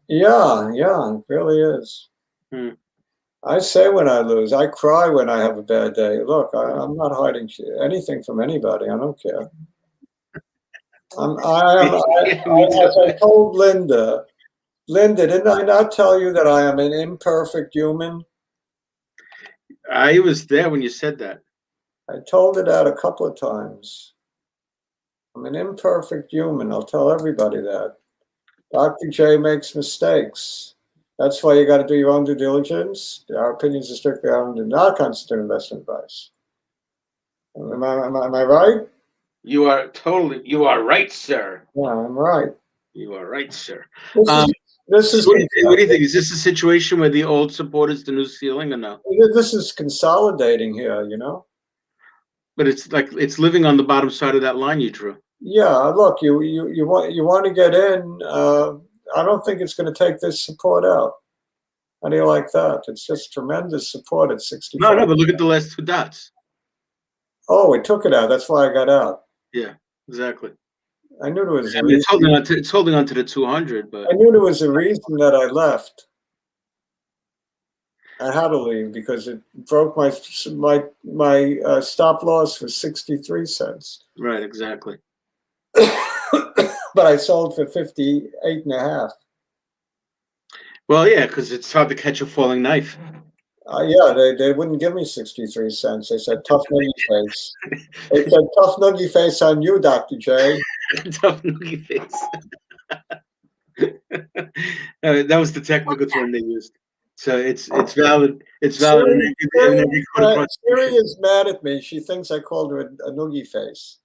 Yeah, it really is. Hmm. I say when I lose, I cry when I have a bad day. Look, I'm not hiding anything from anybody. I don't care. As I told Linda, didn't I not tell you that I am an imperfect human? I was there when you said that. I told her that a couple of times. I'm an imperfect human. I'll tell everybody that. Dr. J makes mistakes. That's why you got to do your own due diligence. Our opinions are strictly our own, do not constitute investment advice. Am I right? You are right, sir. Yeah, I'm right. You are right, sir. This is what do you think? Is this a situation where the old support is the new ceiling or no? This is consolidating here, you know? But it's like it's living on the bottom side of that line you drew. Yeah, look, you want to get in. I don't think it's going to take this support out. How do you like that? It's just tremendous support at 65. No, but look at the last two dots. Oh, it took it out. That's why I got out. Yeah, exactly. I knew there was. I mean, it's holding on to the 200, but I knew there was a reason that I left. I had to leave because it broke my stop loss for 63 cents. Right, exactly. But I sold for 58.5. Well, yeah, because it's hard to catch a falling knife. Yeah, they wouldn't give me 63 cents. They said tough nuggy face. They said tough nuggy face on you, Dr. J. Tough nuggy face. That was the technical term they used. So it's valid. It's valid. Siri is mad at me. She thinks I called her a noogie face.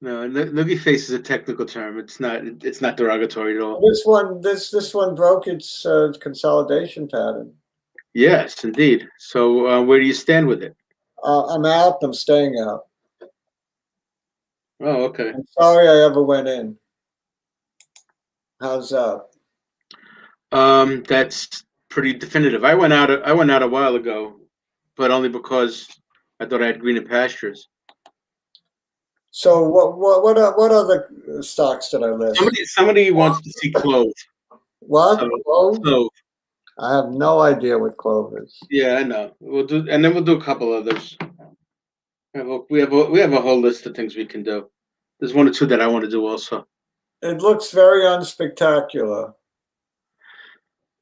No, noogie face is a technical term. It's not derogatory at all. This one broke its consolidation pattern. Yes, indeed. So where do you stand with it? I'm out. I'm staying out. Oh, okay. I'm sorry I ever went in. How's that? That's pretty definitive. I went out a while ago, but only because I thought I had greener pastures. So what other stocks did I list? Somebody wants to see CLOV. What? CLOV. I have no idea what CLOV is. Yeah, I know. We'll do a couple others. We have a whole list of things we can do. There's one or two that I want to do also. It looks very unspectacular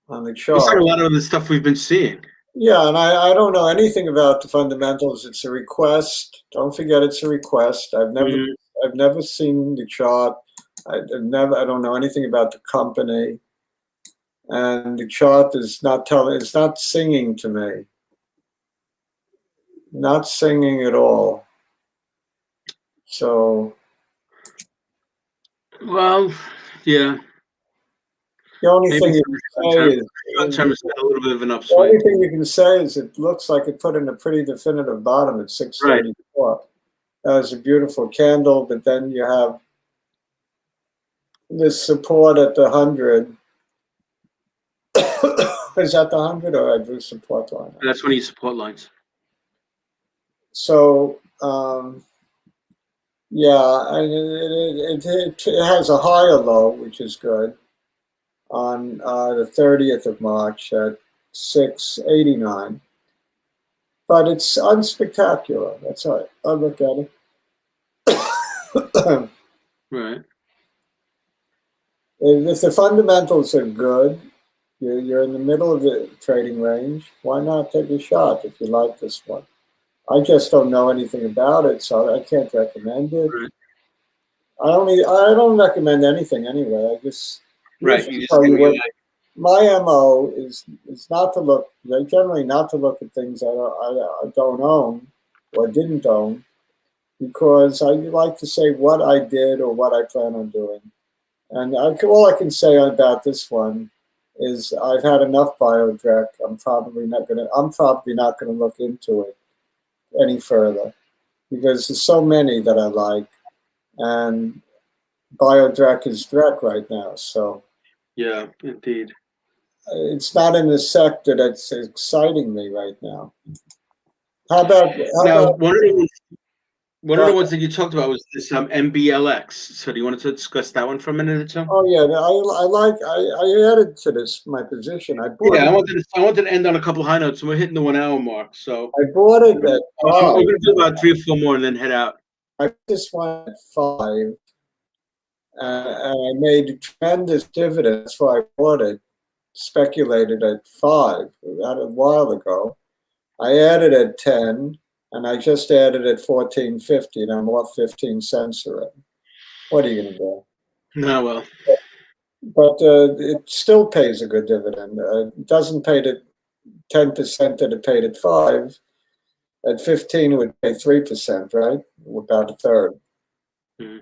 on the chart. Looks like a lot of the stuff we've been seeing. Yeah, and I don't know anything about the fundamentals. It's a request. Don't forget, it's a request. I've never seen the chart. I don't know anything about the company, and the chart is not telling. It's not singing to me. Not singing at all. So. Well, yeah. The only thing you can say is a little bit of an the upswing. only thing you can say is it looks like it put in a pretty definitive bottom at 634. Right. That was a beautiful candle, but then you have this support at the 100. Is that the 100 or I drew support line? That's one of your support lines. So, yeah, it has a higher low, which is good, on the 30th of March at 689. But it's unspectacular. That's all right. I'll look at it. Right. If the fundamentals are good, you're in the middle of the trading range, why not take a shot if you like this one? I just don't know anything about it, so I can't recommend it. Right. I don't recommend anything anyway. I just right. You just tell you what you like. my MO is not to look, generally not to look at things I don't own or didn't own, because I like to say what I did or what I plan on doing. And all I can say about this one is I've had enough Biotech. I'm probably not gonna look into it any further, because there's so many that I like, and Biotech is Drek right now. So Yeah, indeed. it's not in the sector that's exciting me right now. How about Now, one of the ones that you talked about was this MBLX. So do you want to discuss that one for a minute or two? Oh yeah, I added to this my position. I bought Yeah, it. I wanted to end on a couple high notes, and we're hitting the 1 hour mark. So I bought it at we're 5. going to do about 3 or 4 more and then head out. I just went at 5, and I made tremendous dividends. That's why I bought it. Speculated at 5 a while ago. I added at 10, and I just added at 14.50, and I'm off 15 cents already. What are you going to do? No, well, But it still pays a good dividend. It doesn't pay the 10% that it paid at 5. At 15, it would pay 3%, right? About a third. mm-hmm.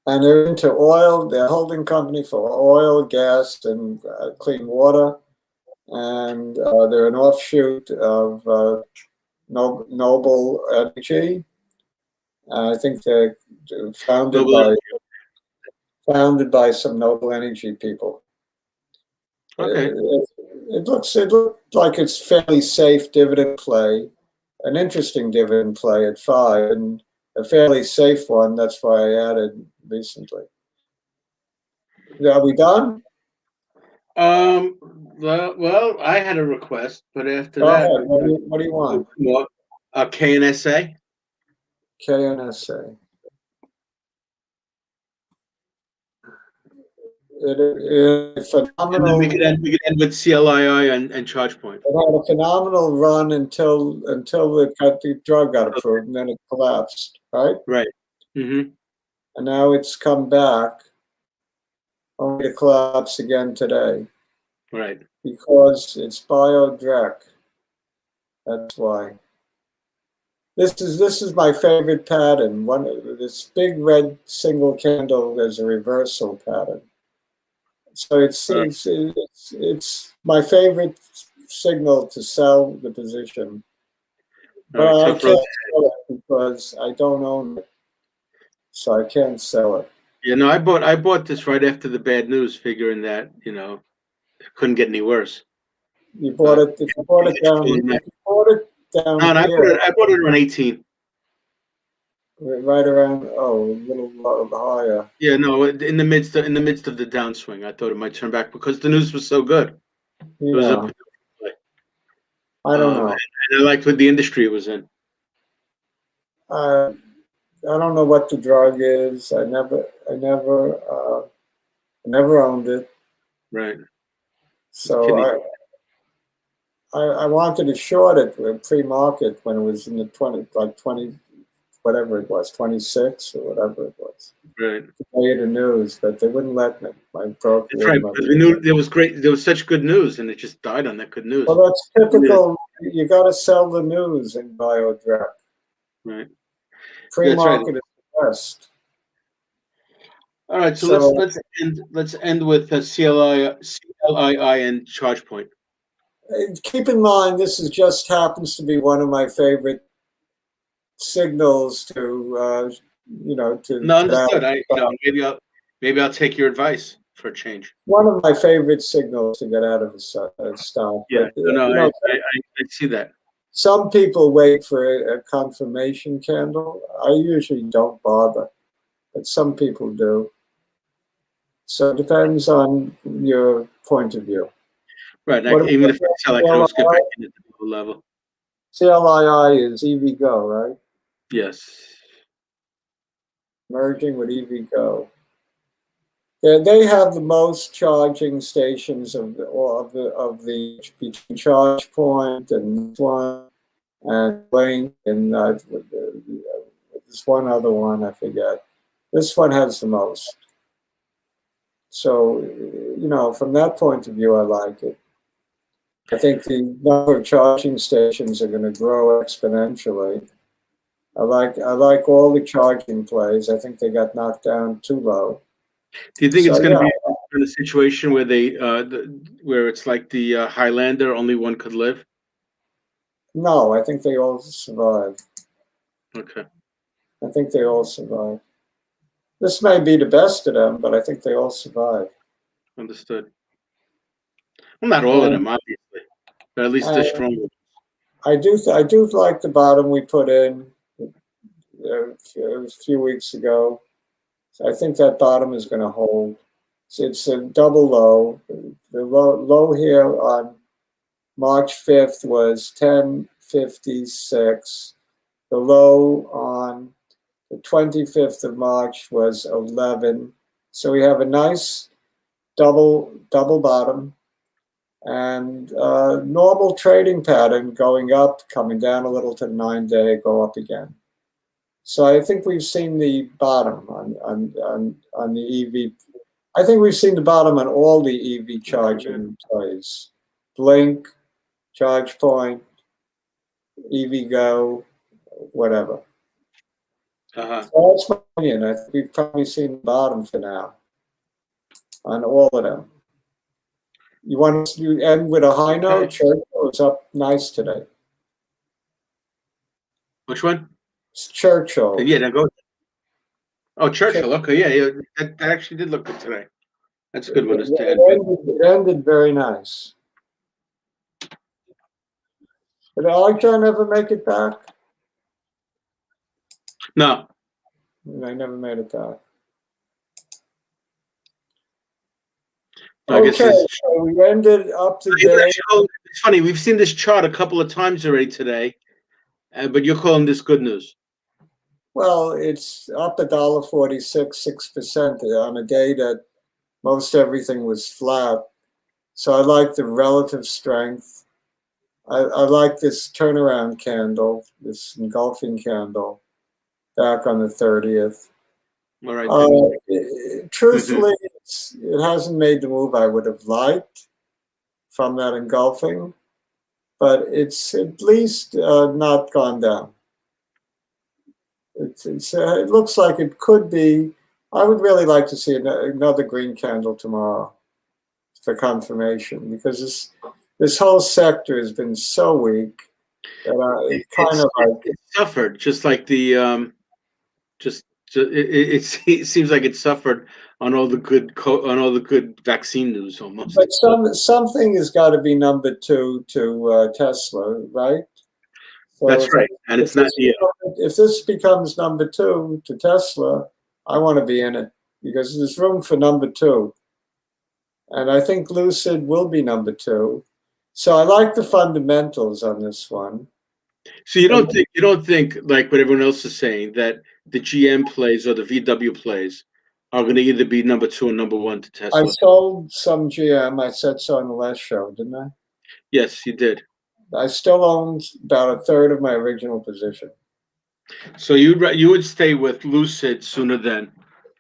And they're into oil. They're a holding company for oil, gas, and clean water. And they're an offshoot of Noble Energy. I think they're founded by some Noble Energy people. Okay. It looks like it's fairly safe dividend play, an interesting dividend play at 5, and a fairly safe one. That's why I added recently. Are we done? Well, I had a request, but after Go that, ahead. What do you want? KNSA. KNSA. It is phenomenal. And then we could end with CLII and ChargePoint. It had a phenomenal run until the drug got approved, and then it collapsed. Right. Right. Mm-hmm. And now it's come back, only to collapse again today. Right. Because it's Biotech. That's why. This is my favorite pattern. This big red single candle. There's a reversal pattern. So it's my favorite signal to sell the position. But I can't sell it because I don't own it, so I can't sell it. Yeah, no, I bought this right after the bad news, figuring that it couldn't get any worse. You bought it. If you bought it down, No, and I bought it around 18. Right around, a little higher. Yeah, no, in the midst of the downswing, I thought it might turn back because the news was so good. Yeah. It was I don't know. And I liked what the industry it was in. I don't know what the drug is. I never owned it. Right. So I wanted to short it pre-market when it was in the 20, whatever it was, 26 or whatever it was. Right. To pay the news, but they wouldn't let me. My broker. That's right, because we knew there was such good news, and it just died on that good news. Well, that's typical. You got to sell the news in Biotech. Right. Pre-market is the best. All right, so let's end with CLII and ChargePoint. Keep in mind, this just happens to be one of my favorite signals to to. No, understood. Maybe I'll take your advice for a change. One of my favorite signals to get out of a stock. Yeah, But, I see that. Some people wait for a confirmation candle. I usually don't bother, but some people do. So it depends on your point of view. Right. Even if I sell, I can always get back into the level. CLII is EVgo, right? Yes. Merging with EVgo. Yeah, they have the most charging stations of the between ChargePoint and this one and Link and there's one other one I forget. This one has the most. So, from that point of view, I like it. I think the number of charging stations are going to grow exponentially. I like all the charging plays. I think they got knocked down too low. Do you think it's So going to yeah, be in a situation where where it's like the Highlander, only one could live? no, I think they all survive. Okay, I think they all survive. This may be the best of them, but I think they all survive. understood. Well, not all of And them, obviously, but at least I, they're stronger. I do like the bottom we put in a few weeks ago. I think that bottom is going to hold. It's a double low. The low here on March 5th was 1056. The low on the 25th of March was 11. So we have a nice double bottom and normal trading pattern going up, coming down a little to the 9-day, go up again. So I think we've seen the bottom on the EV. I think we've seen the bottom on all the EV charging plays. Blink, ChargePoint, EVgo, whatever. Uh-huh. So that's my opinion. I think we've probably seen the bottom for now on all of them. You want to end with a high note? Okay. Churchill was up nice today. Which one? It's Churchill. Yeah, now go. Oh, Churchill. Okay, yeah. That actually did look good today. That's a good one. It ended very nice. Did Arjun ever make it back? No. I never made it back. I guess Okay, so we ended up today. it's funny. We've seen this chart a couple of times already today, but you're calling this good news. Well, it's up $1.46, 6% on a day that most everything was flat. So I like the relative strength. I like this turnaround candle, this engulfing candle, back on the 30th. All right. Truthfully, it hasn't made the move I would have liked from that engulfing, but it's at least not gone down. It looks like it could be. I would really like to see another green candle tomorrow for confirmation, because this whole sector has been so weak that it suffered, just like the it seems like it suffered on all the good vaccine news almost. But something has got to be number two to Tesla, right? So that's right, and it's not. If this becomes number two to Tesla, I want to be in it because there's room for number two, and I think Lucid will be number two. So I like the fundamentals on this one. So you don't think like what everyone else is saying, that the GM plays or the VW plays are going to either be number two or number one to Tesla? I sold some GM. I said so on the last show, didn't I? Yes, you did. I still own about a third of my original position. So you would stay with Lucid sooner than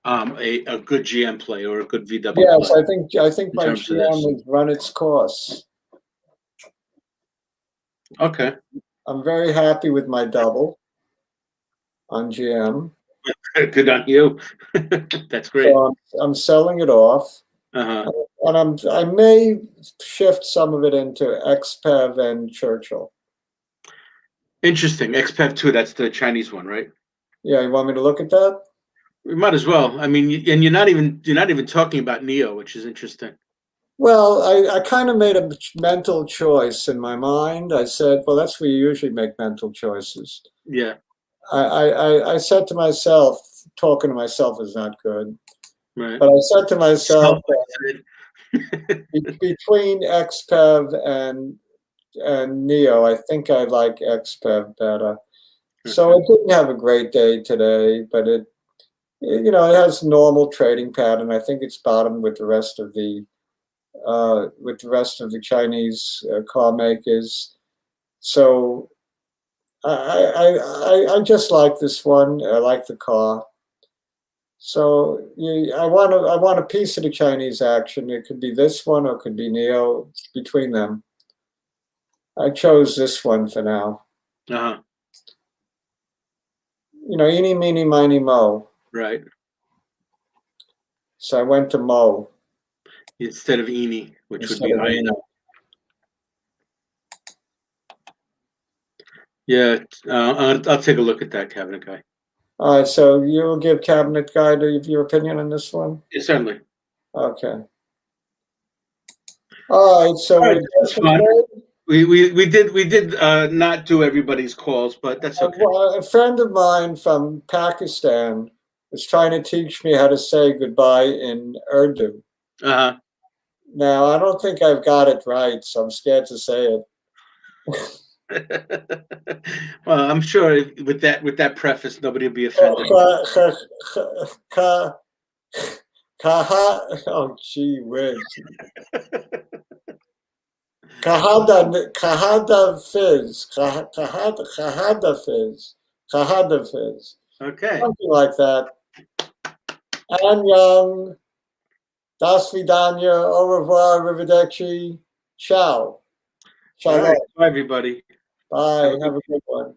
a good GM play or a good VW play? Yes, I think my GM has run its course. Okay. I'm very happy with my double on GM. Good on you. That's great. So I'm selling it off. Uh-huh. And I may shift some of it into XPEV and Churchill. Interesting. XPEV 2, that's the Chinese one, right? Yeah, you want me to look at that? We might as well. I mean, and you're not even talking about NEO, which is interesting. Well, I kind of made a mental choice in my mind. I said, well, that's where you usually make mental choices. Yeah. I said to myself, talking to myself is not good. Right. But I said to myself, between XPEV and NEO, I think I like XPEV better. Okay. So it didn't have a great day today, but it has normal trading pattern. I think it's bottomed with the rest of the Chinese car makers. So I just like this one. I like the car. So I want a piece of the Chinese action. It could be this one or it could be Neo. It's between them. I chose this one for now. Uh-huh. You know, eeny, meeny, miny, mo. Right. So I went to mo Instead of Eeny, which would instead be of I Eeny. know. Yeah, I'll take a look at that, cabinet guy. All right, so you'll give cabinet guy your opinion on this one? Yeah, certainly. Okay. All right, so All right, we're that's fun. We did not do everybody's calls, but that's okay. a friend of mine from Pakistan is trying to teach me how to say goodbye in Urdu. Uh-huh. Now, I don't think I've got it right, so I'm scared to say it. Well, I'm sure with that preface, nobody will be offended. Oh, gee whiz. Kahada fizz. Kahada fizz. Okay. Something like that. Annyeong. Das vidanya. Au revoir. Arrivederci. Ciao. All Shalom. right. Bye, everybody. Bye. Have a good one.